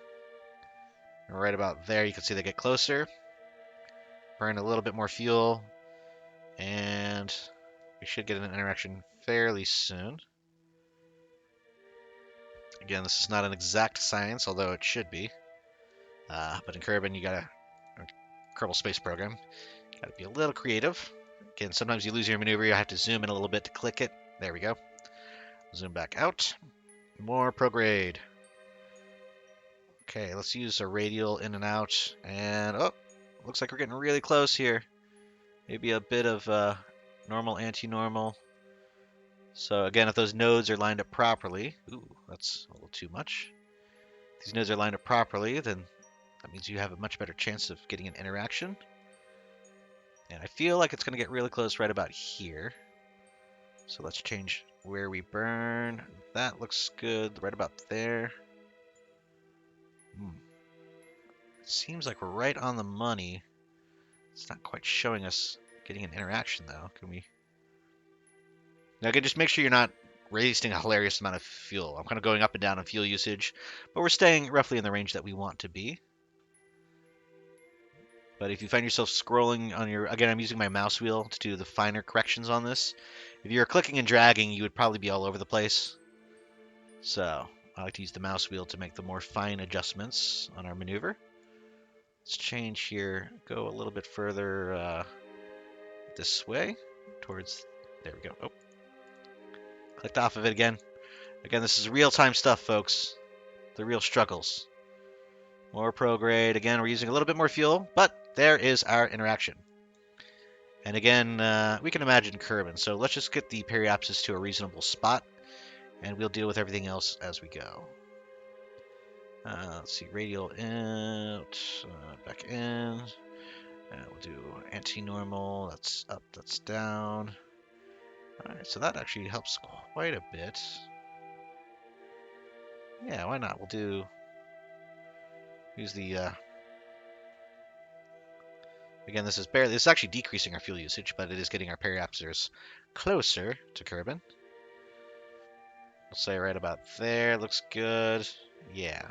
Right about there, you can see they get closer. Burn a little bit more fuel, and we should get an interaction fairly soon. Again, this is not an exact science, although it should be. But in Kerbin, you gotta, Kerbal Space Program, you gotta be a little creative. Again, sometimes you lose your maneuver, you have to zoom in a little bit to click it. There we go. Zoom back out. More prograde. Okay, let's use a radial in and out. And, oh, looks like we're getting really close here. Maybe a bit of normal, anti-normal. So again, if those nodes are lined up properly, ooh, that's a little too much. If these nodes are lined up properly, then that means you have a much better chance of getting an interaction. And I feel like it's going to get really close right about here. So let's change where we burn. That looks good right about there. It seems like we're right on the money. It's not quite showing us getting an interaction, though. Can we? Now, again, just make sure you're not wasting a hilarious amount of fuel. I'm kind of going up and down on fuel usage, but we're staying roughly in the range that we want to be. But if you find yourself scrolling on your... Again, I'm using my mouse wheel to do the finer corrections on this. If you're clicking and dragging, you would probably be all over the place. So I like to use the mouse wheel to make the more fine adjustments on our maneuver. Let's change here, go a little bit further this way, towards, there we go. Oh, clicked off of it again. Again, this is real-time stuff, folks. The real struggles. More prograde. Again, we're using a little bit more fuel, but there is our interaction. And again, we can imagine Kerbin, so let's just get the periapsis to a reasonable spot, and we'll deal with everything else as we go. Let's see, radial out, back in. We'll do anti-normal, that's up, that's down. Alright, so that actually helps quite a bit. Yeah, why not? We'll do... Use the... Again, this is actually decreasing our fuel usage, but it is getting our periapsers closer to Kerbin. We'll say right about there, looks good. Yeah.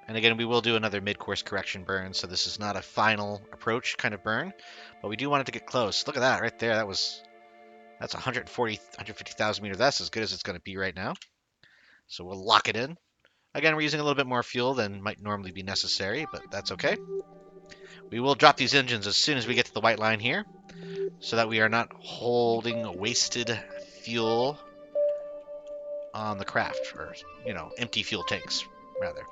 And again, we will do another mid-course correction burn, so this is not a final approach kind of burn, but we do want it to get close. Look at that right there. That's 150,000 meters. That's as good as it's going to be right now. So we'll lock it in. Again, we're using a little bit more fuel than might normally be necessary, but that's okay. We will drop these engines as soon as we get to the white line here, so that we are not holding wasted fuel on the craft, or, empty fuel tanks, rather.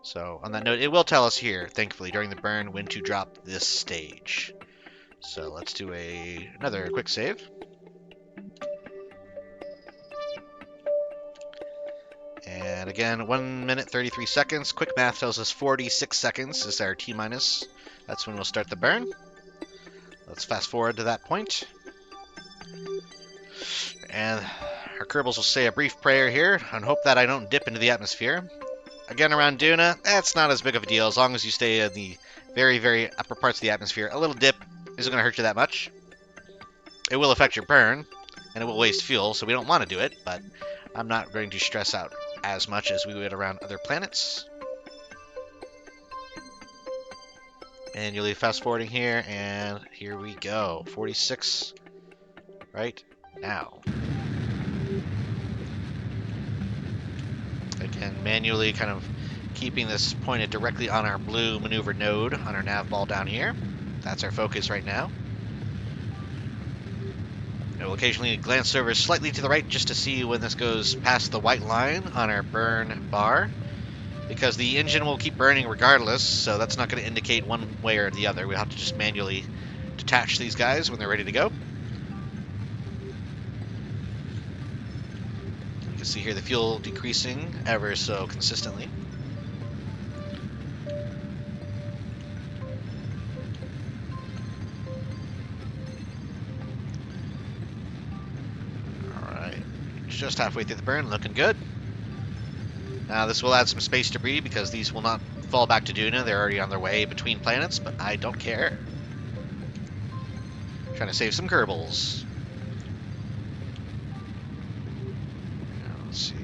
So, on that note, it will tell us here, thankfully, during the burn, when to drop this stage. So, let's do another quick save. And again, 1 minute 33 seconds. Quick math tells us 46 seconds is our T minus. That's when we'll start the burn. Let's fast forward to that point. And our Kerbals will say a brief prayer here and hope that I don't dip into the atmosphere. Again, around Duna, that's not as big of a deal as long as you stay in the very, very upper parts of the atmosphere. A little dip isn't going to hurt you that much. It will affect your burn, and it will waste fuel, so we don't want to do it, but I'm not going to stress out as much as we would around other planets. Manually fast forwarding here, and here we go. 46 right now. Again, manually kind of keeping this pointed directly on our blue maneuver node on our nav ball down here. That's our focus right now. I will occasionally glance over slightly to the right just to see when this goes past the white line on our burn bar, because the engine will keep burning regardless, so that's not going to indicate one way or the other. We'll have to just manually detach these guys when they're ready to go. You can see here the fuel decreasing ever so consistently. Alright, just halfway through the burn, looking good. Now this will add some space debris because these will not fall back to Duna. They're already on their way between planets, but I don't care. Trying to save some Kerbals. Let's see.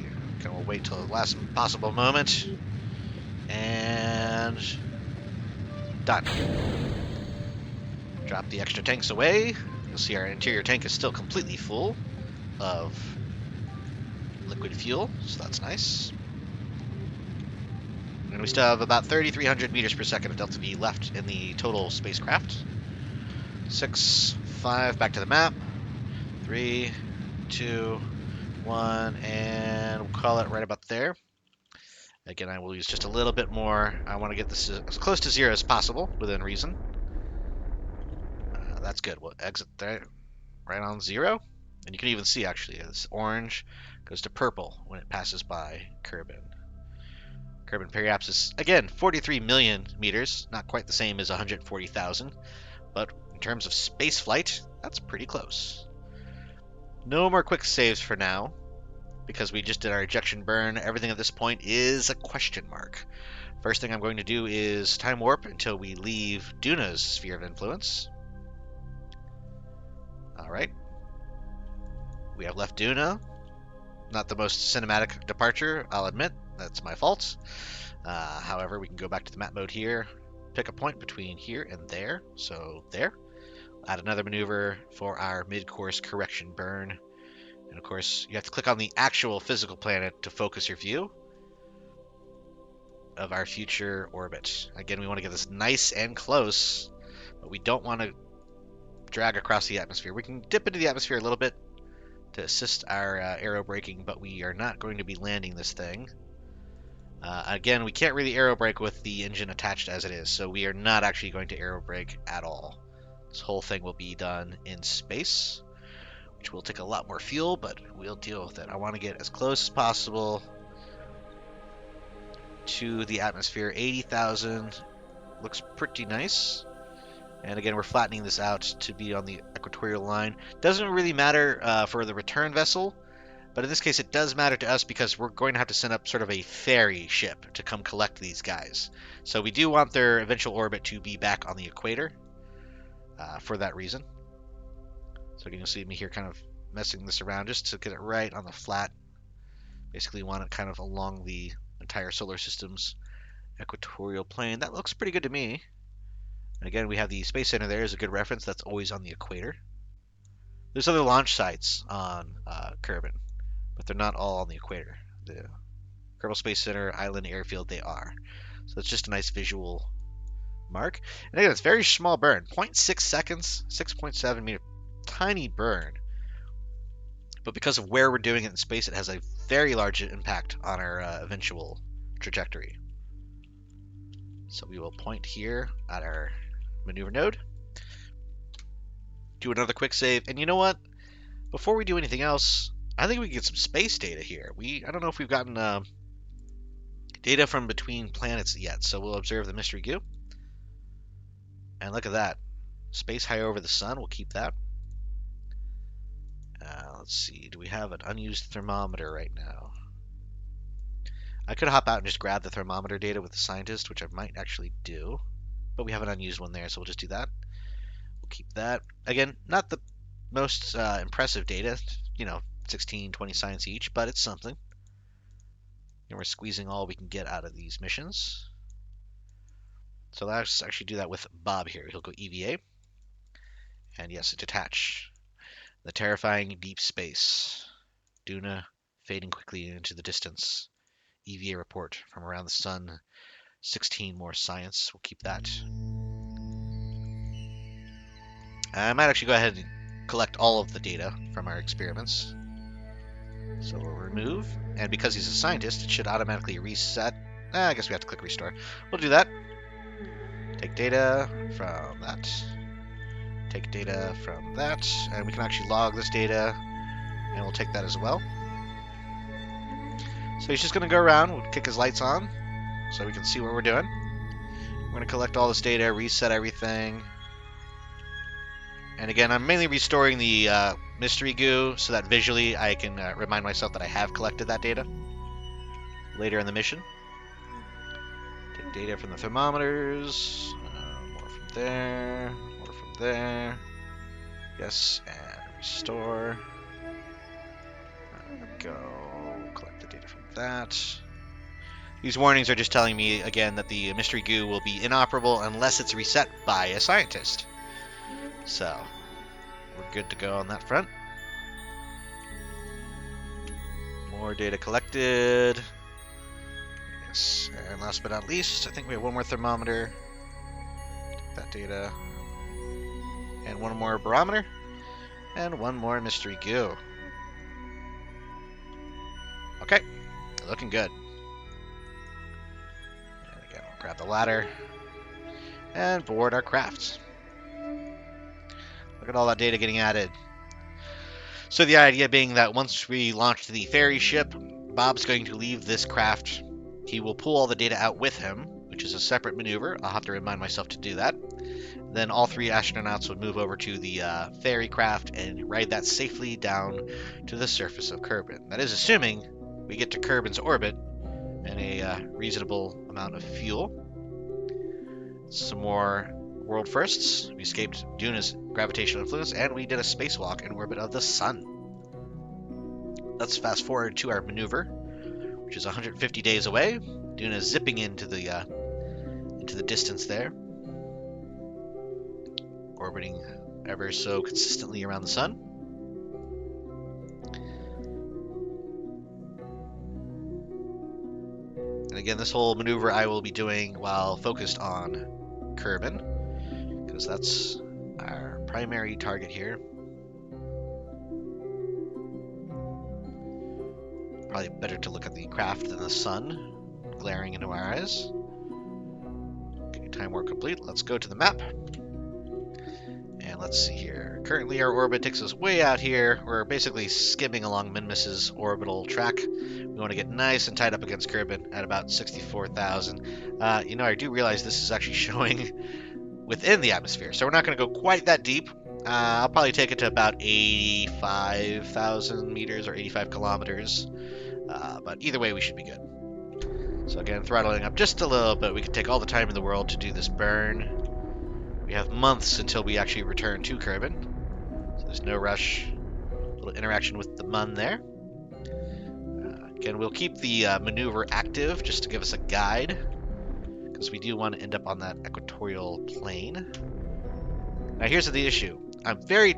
We'll wait till the last possible moment. And done. Drop the extra tanks away. You'll see our interior tank is still completely full of liquid fuel, so that's nice. And we still have about 3,300 meters per second of delta V left in the total spacecraft. 6, 5, back to the map. 3, 2, 1, and we'll call it right about there. Again, I will use just a little bit more. I want to get this as close to 0 as possible, within reason. That's good. We'll exit there, right on 0. And you can even see, actually, this orange goes to purple when it passes by Kerbin. Kerbin Periapsis is, again, 43 million meters. Not quite the same as 140,000. But in terms of space flight, that's pretty close. No more quick saves for now, because we just did our ejection burn. Everything at this point is a question mark. First thing I'm going to do is time warp until we leave Duna's sphere of influence. Alright. We have left Duna. Not the most cinematic departure, I'll admit. That's my fault. However, we can go back to the map mode here, pick a point between here and there. So there. Add another maneuver for our mid-course correction burn. And of course, you have to click on the actual physical planet to focus your view of our future orbit. Again, we want to get this nice and close, but we don't want to drag across the atmosphere. We can dip into the atmosphere a little bit to assist our aero braking, but we are not going to be landing this thing. Again, we can't really aero brake with the engine attached as it is, so we are not actually going to aero brake at all. This whole thing will be done in space, which will take a lot more fuel, but we'll deal with it. I want to get as close as possible to the atmosphere. 80,000 looks pretty nice. And again, we're flattening this out to be on the equatorial line. Doesn't really matter for the return vessel, but in this case it does matter to us because we're going to have to send up sort of a ferry ship to come collect these guys. So we do want their eventual orbit to be back on the equator for that reason. So you can see me here kind of messing this around just to get it right on the flat. Basically want it kind of along the entire solar system's equatorial plane. That looks pretty good to me. And again, we have the Space Center there as a good reference. That's always on the equator. There's other launch sites on Kerbin, but they're not all on the equator. The Kerbal Space Center, Island, Airfield, they are. So it's just a nice visual mark. And again, it's very small burn, 0.6 seconds, 6.7 meter, tiny burn. But because of where we're doing it in space, it has a very large impact on our eventual trajectory. So we will point here at our maneuver node, do another quick save, and you know what? Before we do anything else, I think we can get some space data here. I don't know if we've gotten data from between planets yet, so we'll observe the mystery goo. And look at that. Space high over the sun, we'll keep that. Let's see, do we have an unused thermometer right now? I could hop out and just grab the thermometer data with the scientist, which I might actually do. But we have an unused one there, so we'll just do that. We'll keep that. Again, not the most impressive data, 16, 20 science each, but it's something. And we're squeezing all we can get out of these missions. So let's actually do that with Bob here. He'll go EVA. And yes, detach. The terrifying deep space. Duna fading quickly into the distance. EVA report from around the sun. 16 more science. We'll keep that. I might actually go ahead and collect all of the data from our experiments. So we'll remove. And because he's a scientist, it should automatically reset. I guess we have to click restore. We'll do that. Take data from that. Take data from that. And we can actually log this data. And we'll take that as well. So he's just going to go around. We'll kick his lights on so we can see what we're doing. We're going to collect all this data, reset everything. And again, I'm mainly restoring the mystery goo so that visually I can remind myself that I have collected that data later in the mission. Take data from the thermometers. More from there. More from there. Yes, and restore. There we go. Collect the data from that. These warnings are just telling me, again, that the mystery goo will be inoperable unless it's reset by a scientist. So, we're good to go on that front. More data collected. Yes, and last but not least, I think we have one more thermometer. Take that data. And one more barometer. And one more mystery goo. Okay, looking good. And again, we'll grab the ladder and board our craft. Look at all that data getting added. So the idea being that once we launch the ferry ship, Bob's going to leave this craft. He will pull all the data out with him, which is a separate maneuver. I'll have to remind myself to do that. Then all 3 astronauts would move over to the ferry craft and ride that safely down to the surface of Kerbin. That is assuming we get to Kerbin's orbit and a reasonable amount of fuel. Some more world firsts. We escaped Duna's gravitational influence, and we did a spacewalk in orbit of the sun. Let's fast forward to our maneuver, which is 150 days away. Duna zipping into the distance there, orbiting ever so consistently around the sun. And again, this whole maneuver I will be doing while focused on Kerbin, because that's our primary target here. Probably better to look at the craft than the sun glaring into our eyes. Okay, time warp complete. Let's go to the map. And let's see here. Currently our orbit takes us way out here. We're basically skimming along Minmus's orbital track. We want to get nice and tied up against Kerbin at about 64,000. I do realize this is actually showing within the atmosphere, so we're not going to go quite that deep. I'll probably take it to about 85,000 meters or 85 kilometers. But either way, we should be good. So again, throttling up just a little bit. We can take all the time in the world to do this burn. We have months until we actually return to Kerbin. So there's no rush. A little interaction with the Mun there. Again, we'll keep the maneuver active just to give us a guide, because we do want to end up on that equatorial plane. Now here's the issue. I'm very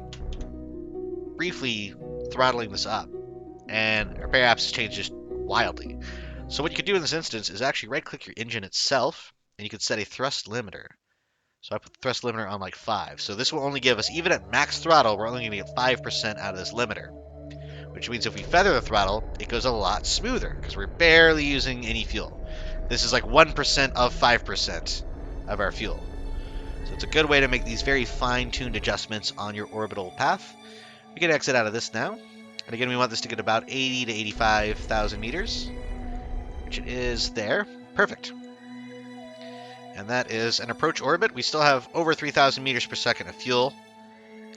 briefly throttling this up, and our perhaps changed just wildly. So what you could do in this instance is actually right-click your engine itself, and you could set a thrust limiter. So I put the thrust limiter on like 5. So this will only give us, even at max throttle, we're only going to get 5% out of this limiter. Which means if we feather the throttle, it goes a lot smoother because we're barely using any fuel. This is like 1% of 5% of our fuel. So it's a good way to make these very fine-tuned adjustments on your orbital path. We can exit out of this now. And again, we want this to get about 80 to 85,000 meters, which it is there. Perfect. And that is an approach orbit. We still have over 3,000 meters per second of fuel.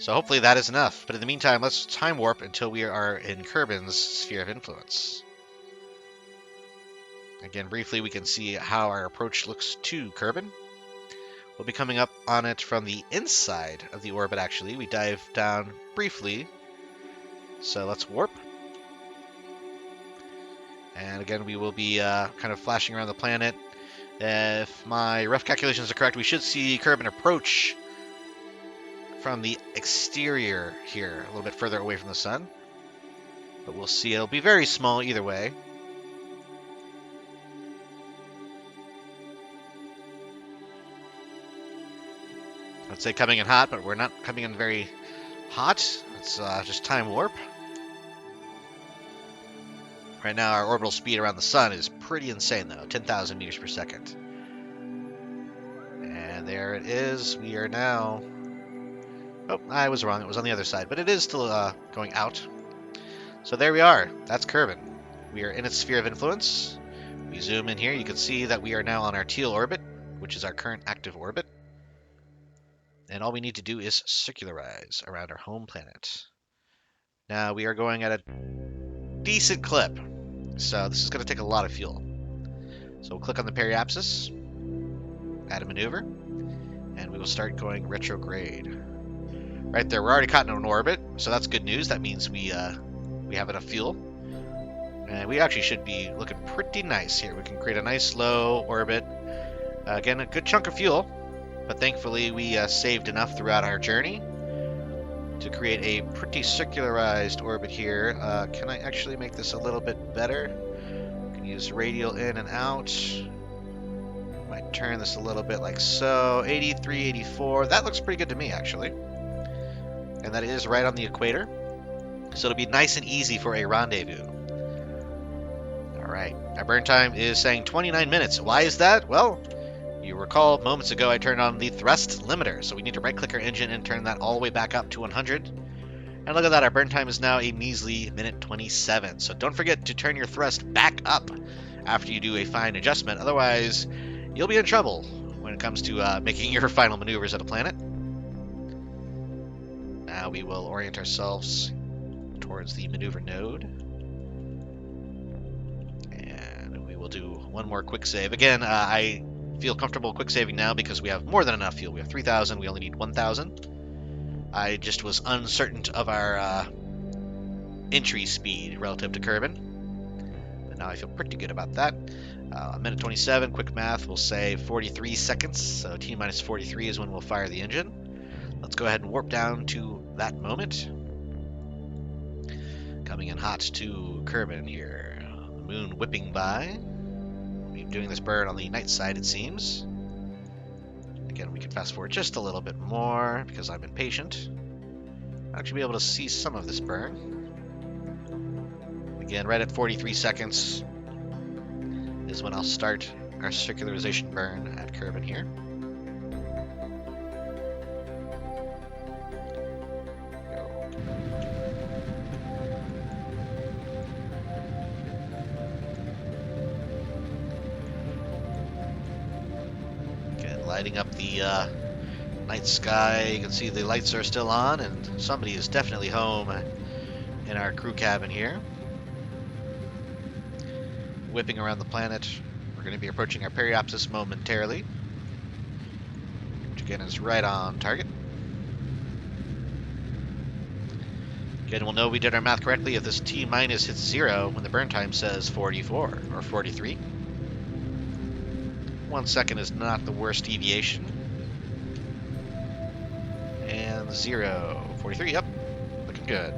So hopefully that is enough. But in the meantime, let's time warp until we are in Kerbin's sphere of influence. Again, briefly, we can see how our approach looks to Kerbin. We'll be coming up on it from the inside of the orbit, actually. We dive down briefly. So let's warp. And again, we will be kind of flashing around the planet. If my rough calculations are correct, we should see Kerbin approach from the exterior here, a little bit further away from the sun. But we'll see. It'll be very small either way. I'd say coming in hot, but we're not coming in very hot. It's just time warp. Right now, our orbital speed around the sun is pretty insane, though. 10,000 meters per second. And there it is. We are now... Oh, I was wrong. It was on the other side. But it is still going out. So there we are. That's Kerbin. We are in its sphere of influence. We zoom in here. You can see that we are now on our teal orbit, which is our current active orbit. And all we need to do is circularize around our home planet. Now, we are going at a decent clip. So this is going to take a lot of fuel. So we'll click on the periapsis, add a maneuver, and we will start going retrograde. Right there, we're already caught in an orbit, so that's good news. That means we have enough fuel. And we actually should be looking pretty nice here. We can create a nice low orbit. Again, a good chunk of fuel, but thankfully we saved enough throughout our journey to create a pretty circularized orbit here. Can I actually make this a little bit better? I can use radial in and out. Might turn this a little bit like so. 83, 84. That looks pretty good to me, actually. And that is right on the equator. So it'll be nice and easy for a rendezvous. Alright. Our burn time is saying 29 minutes. Why is that? Well, you recall moments ago I turned on the thrust limiter, so we need to right-click our engine and turn that all the way back up to 100. And look at that, our burn time is now a measly minute 27. So don't forget to turn your thrust back up after you do a fine adjustment, otherwise you'll be in trouble when it comes to making your final maneuvers at a planet. Now we will orient ourselves towards the maneuver node. And we will do one more quick save. Again, I feel comfortable quick saving now because we have more than enough fuel. We have 3,000, we only need 1,000. I just was uncertain of our entry speed relative to Kerbin. But now I feel pretty good about that. Minute 27, quick math, we'll say 43 seconds. So T minus 43 is when we'll fire the engine. Let's go ahead and warp down to that moment. Coming in hot to Kerbin here. The moon whipping by. Doing this burn on the night side, it seems. Again, we can fast forward just a little bit more because I'm impatient. I'll actually be able to see some of this burn. Again, right at 43 seconds is when I'll start our circularization burn at Kerbin here. Lighting up the night sky. You can see the lights are still on, and somebody is definitely home in our crew cabin here. Whipping around the planet. We're going to be approaching our periapsis momentarily, which again is right on target. Again, we'll know we did our math correctly if this T minus hits 0 when the burn time says 44 or 43. 1 second is not the worst deviation. And 0. 43, yep. Looking good.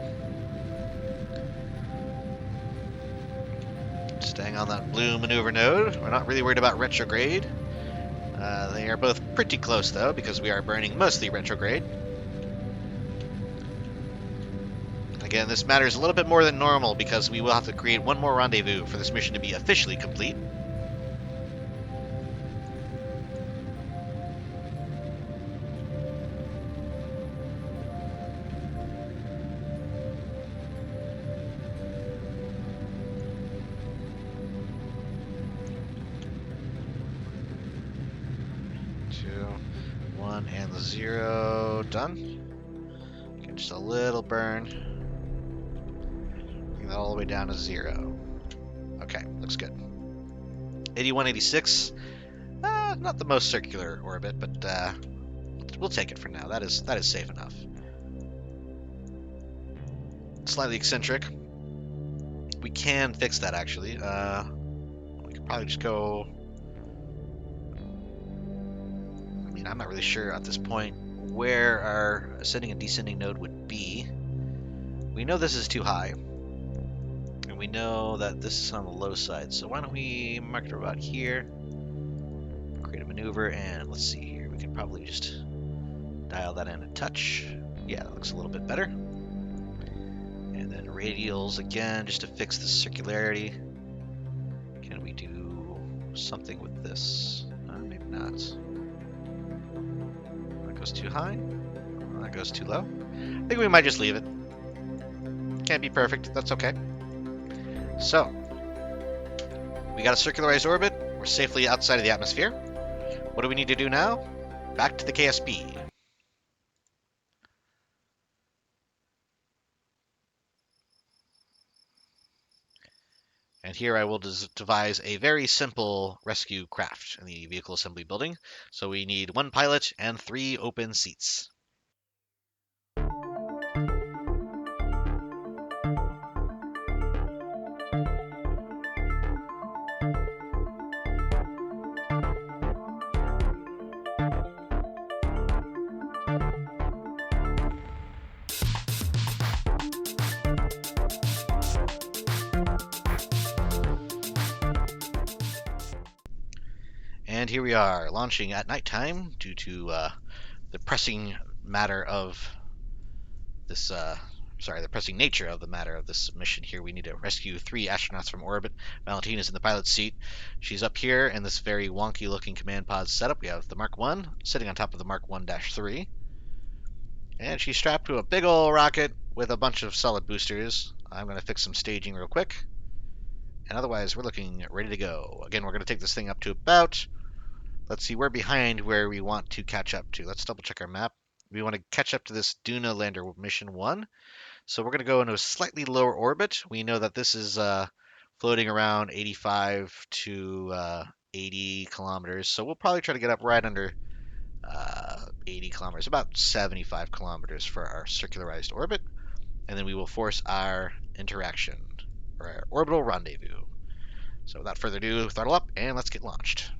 Staying on that blue maneuver node. We're not really worried about retrograde. They are both pretty close, though, because we are burning mostly retrograde. Again, this matters a little bit more than normal because we will have to create one more rendezvous for this mission to be officially complete. And the 0, done. Okay, just a little burn. Bring that all the way down to 0. Okay, looks good. 8186. Not the most circular orbit, but we'll take it for now. That is safe enough. Slightly eccentric. We can fix that, actually. We could probably just go... I'm not really sure at this point where our ascending and descending node would be. We know this is too high, and we know that this is on the low side, so why don't we mark it about here, create a maneuver, and let's see here, we can probably just dial that in a touch. Yeah, that looks a little bit better. And then radials again, just to fix the circularity. Can we do something with this? Maybe not. Goes too high. That goes too low. I think we might just leave it. Can't be perfect. That's okay. So, we got a circularized orbit. We're safely outside of the atmosphere. What do we need to do now? Back to the KSP. And here I will devise a very simple rescue craft in the vehicle assembly building. So we need 1 pilot and 3 open seats. And here we are, launching at nighttime due to the pressing matter of this, the pressing nature of the matter of this mission here. We need to rescue 3 astronauts from orbit. Valentine is in the pilot's seat. She's up here in this very wonky looking command pod setup. We have the Mark 1 sitting on top of the Mark 1-3. And she's strapped to a big old rocket with a bunch of solid boosters. I'm going to fix some staging real quick. And otherwise, we're looking ready to go. Again, we're going to take this thing up to about... Let's see, we're behind where we want to catch up to. Let's double check our map. We want to catch up to this Duna lander mission 1. So we're going to go into a slightly lower orbit. We know that this is floating around 85 to 80 kilometers. So we'll probably try to get up right under 80 kilometers, about 75 kilometers for our circularized orbit. And then we will force our interaction, or our orbital rendezvous. So without further ado, throttle up and let's get launched.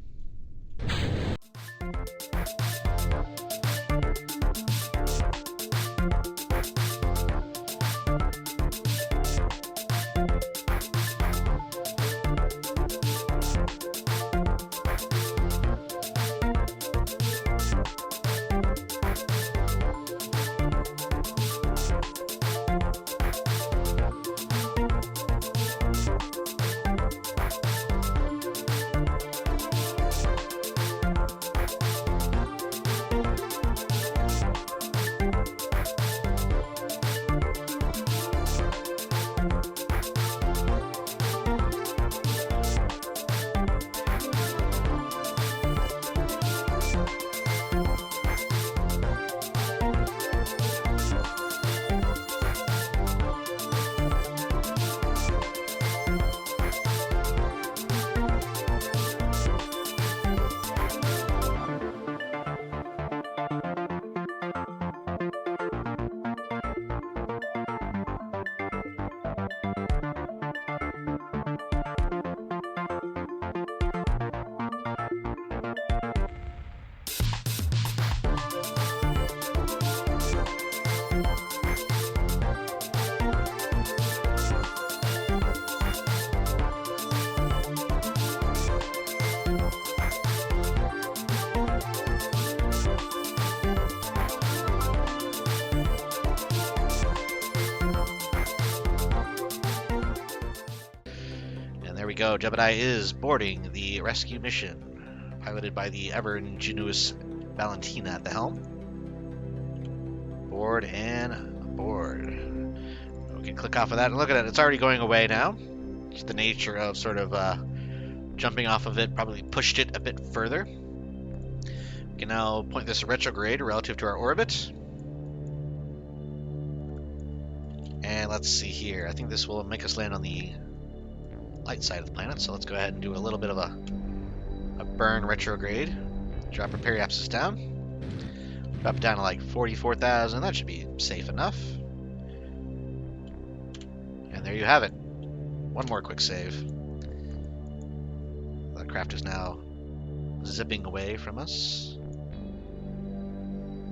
go. Jebediah is boarding the rescue mission, piloted by the ever-ingenious Valentina at the helm. Board and board. We can click off of that and look at it. It's already going away now. Just the nature of sort of jumping off of it probably pushed it a bit further. We can now point this retrograde relative to our orbit. And let's see here. I think this will make us land on the light side of the planet. So let's go ahead and do a little bit of a burn retrograde. Drop our periapsis down. Drop it down to like 44,000. That should be safe enough. And there you have it. One more quick save. The craft is now zipping away from us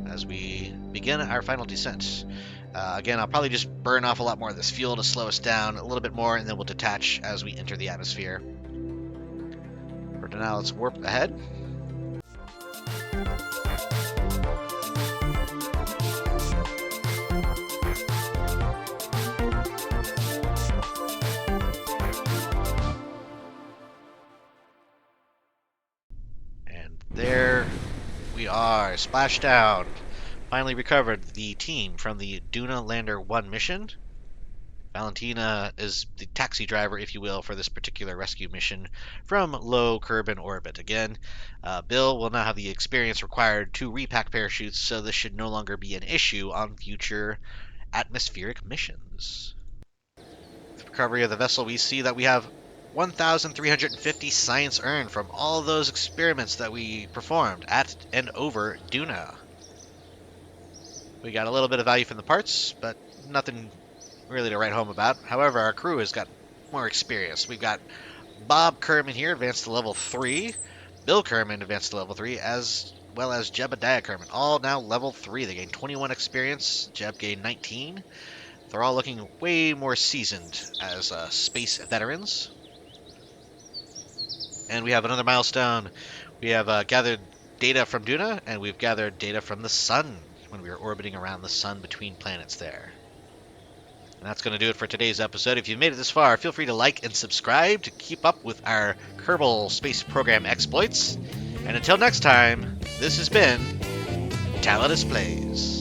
as we begin our final descent. Again, I'll probably just burn off a lot more of this fuel to slow us down a little bit more, and then we'll detach as we enter the atmosphere. For now, let's warp ahead. And there we are, splashdown. Finally recovered the team from the Duna Lander 1 mission. Valentina is the taxi driver, if you will, for this particular rescue mission from low Kerbin orbit. Again, Bill will now have the experience required to repack parachutes, so this should no longer be an issue on future atmospheric missions. With the recovery of the vessel, we see that we have 1,350 science earned from all those experiments that we performed at and over Duna. We got a little bit of value from the parts, but nothing really to write home about. However, our crew has got more experience. We've got Bob Kerman here, advanced to level 3. Bill Kerman, advanced to level 3, as well as Jebediah Kerman, all now level 3. They gained 21 experience. Jeb gained 19. They're all looking way more seasoned as space veterans. And we have another milestone. We have gathered data from Duna, and we've gathered data from the sun when we were orbiting around the sun between planets there. And that's going to do it for today's episode. If you've made it this far, feel free to like and subscribe to keep up with our Kerbal Space Program exploits. And until next time, this has been Tallidus Plays.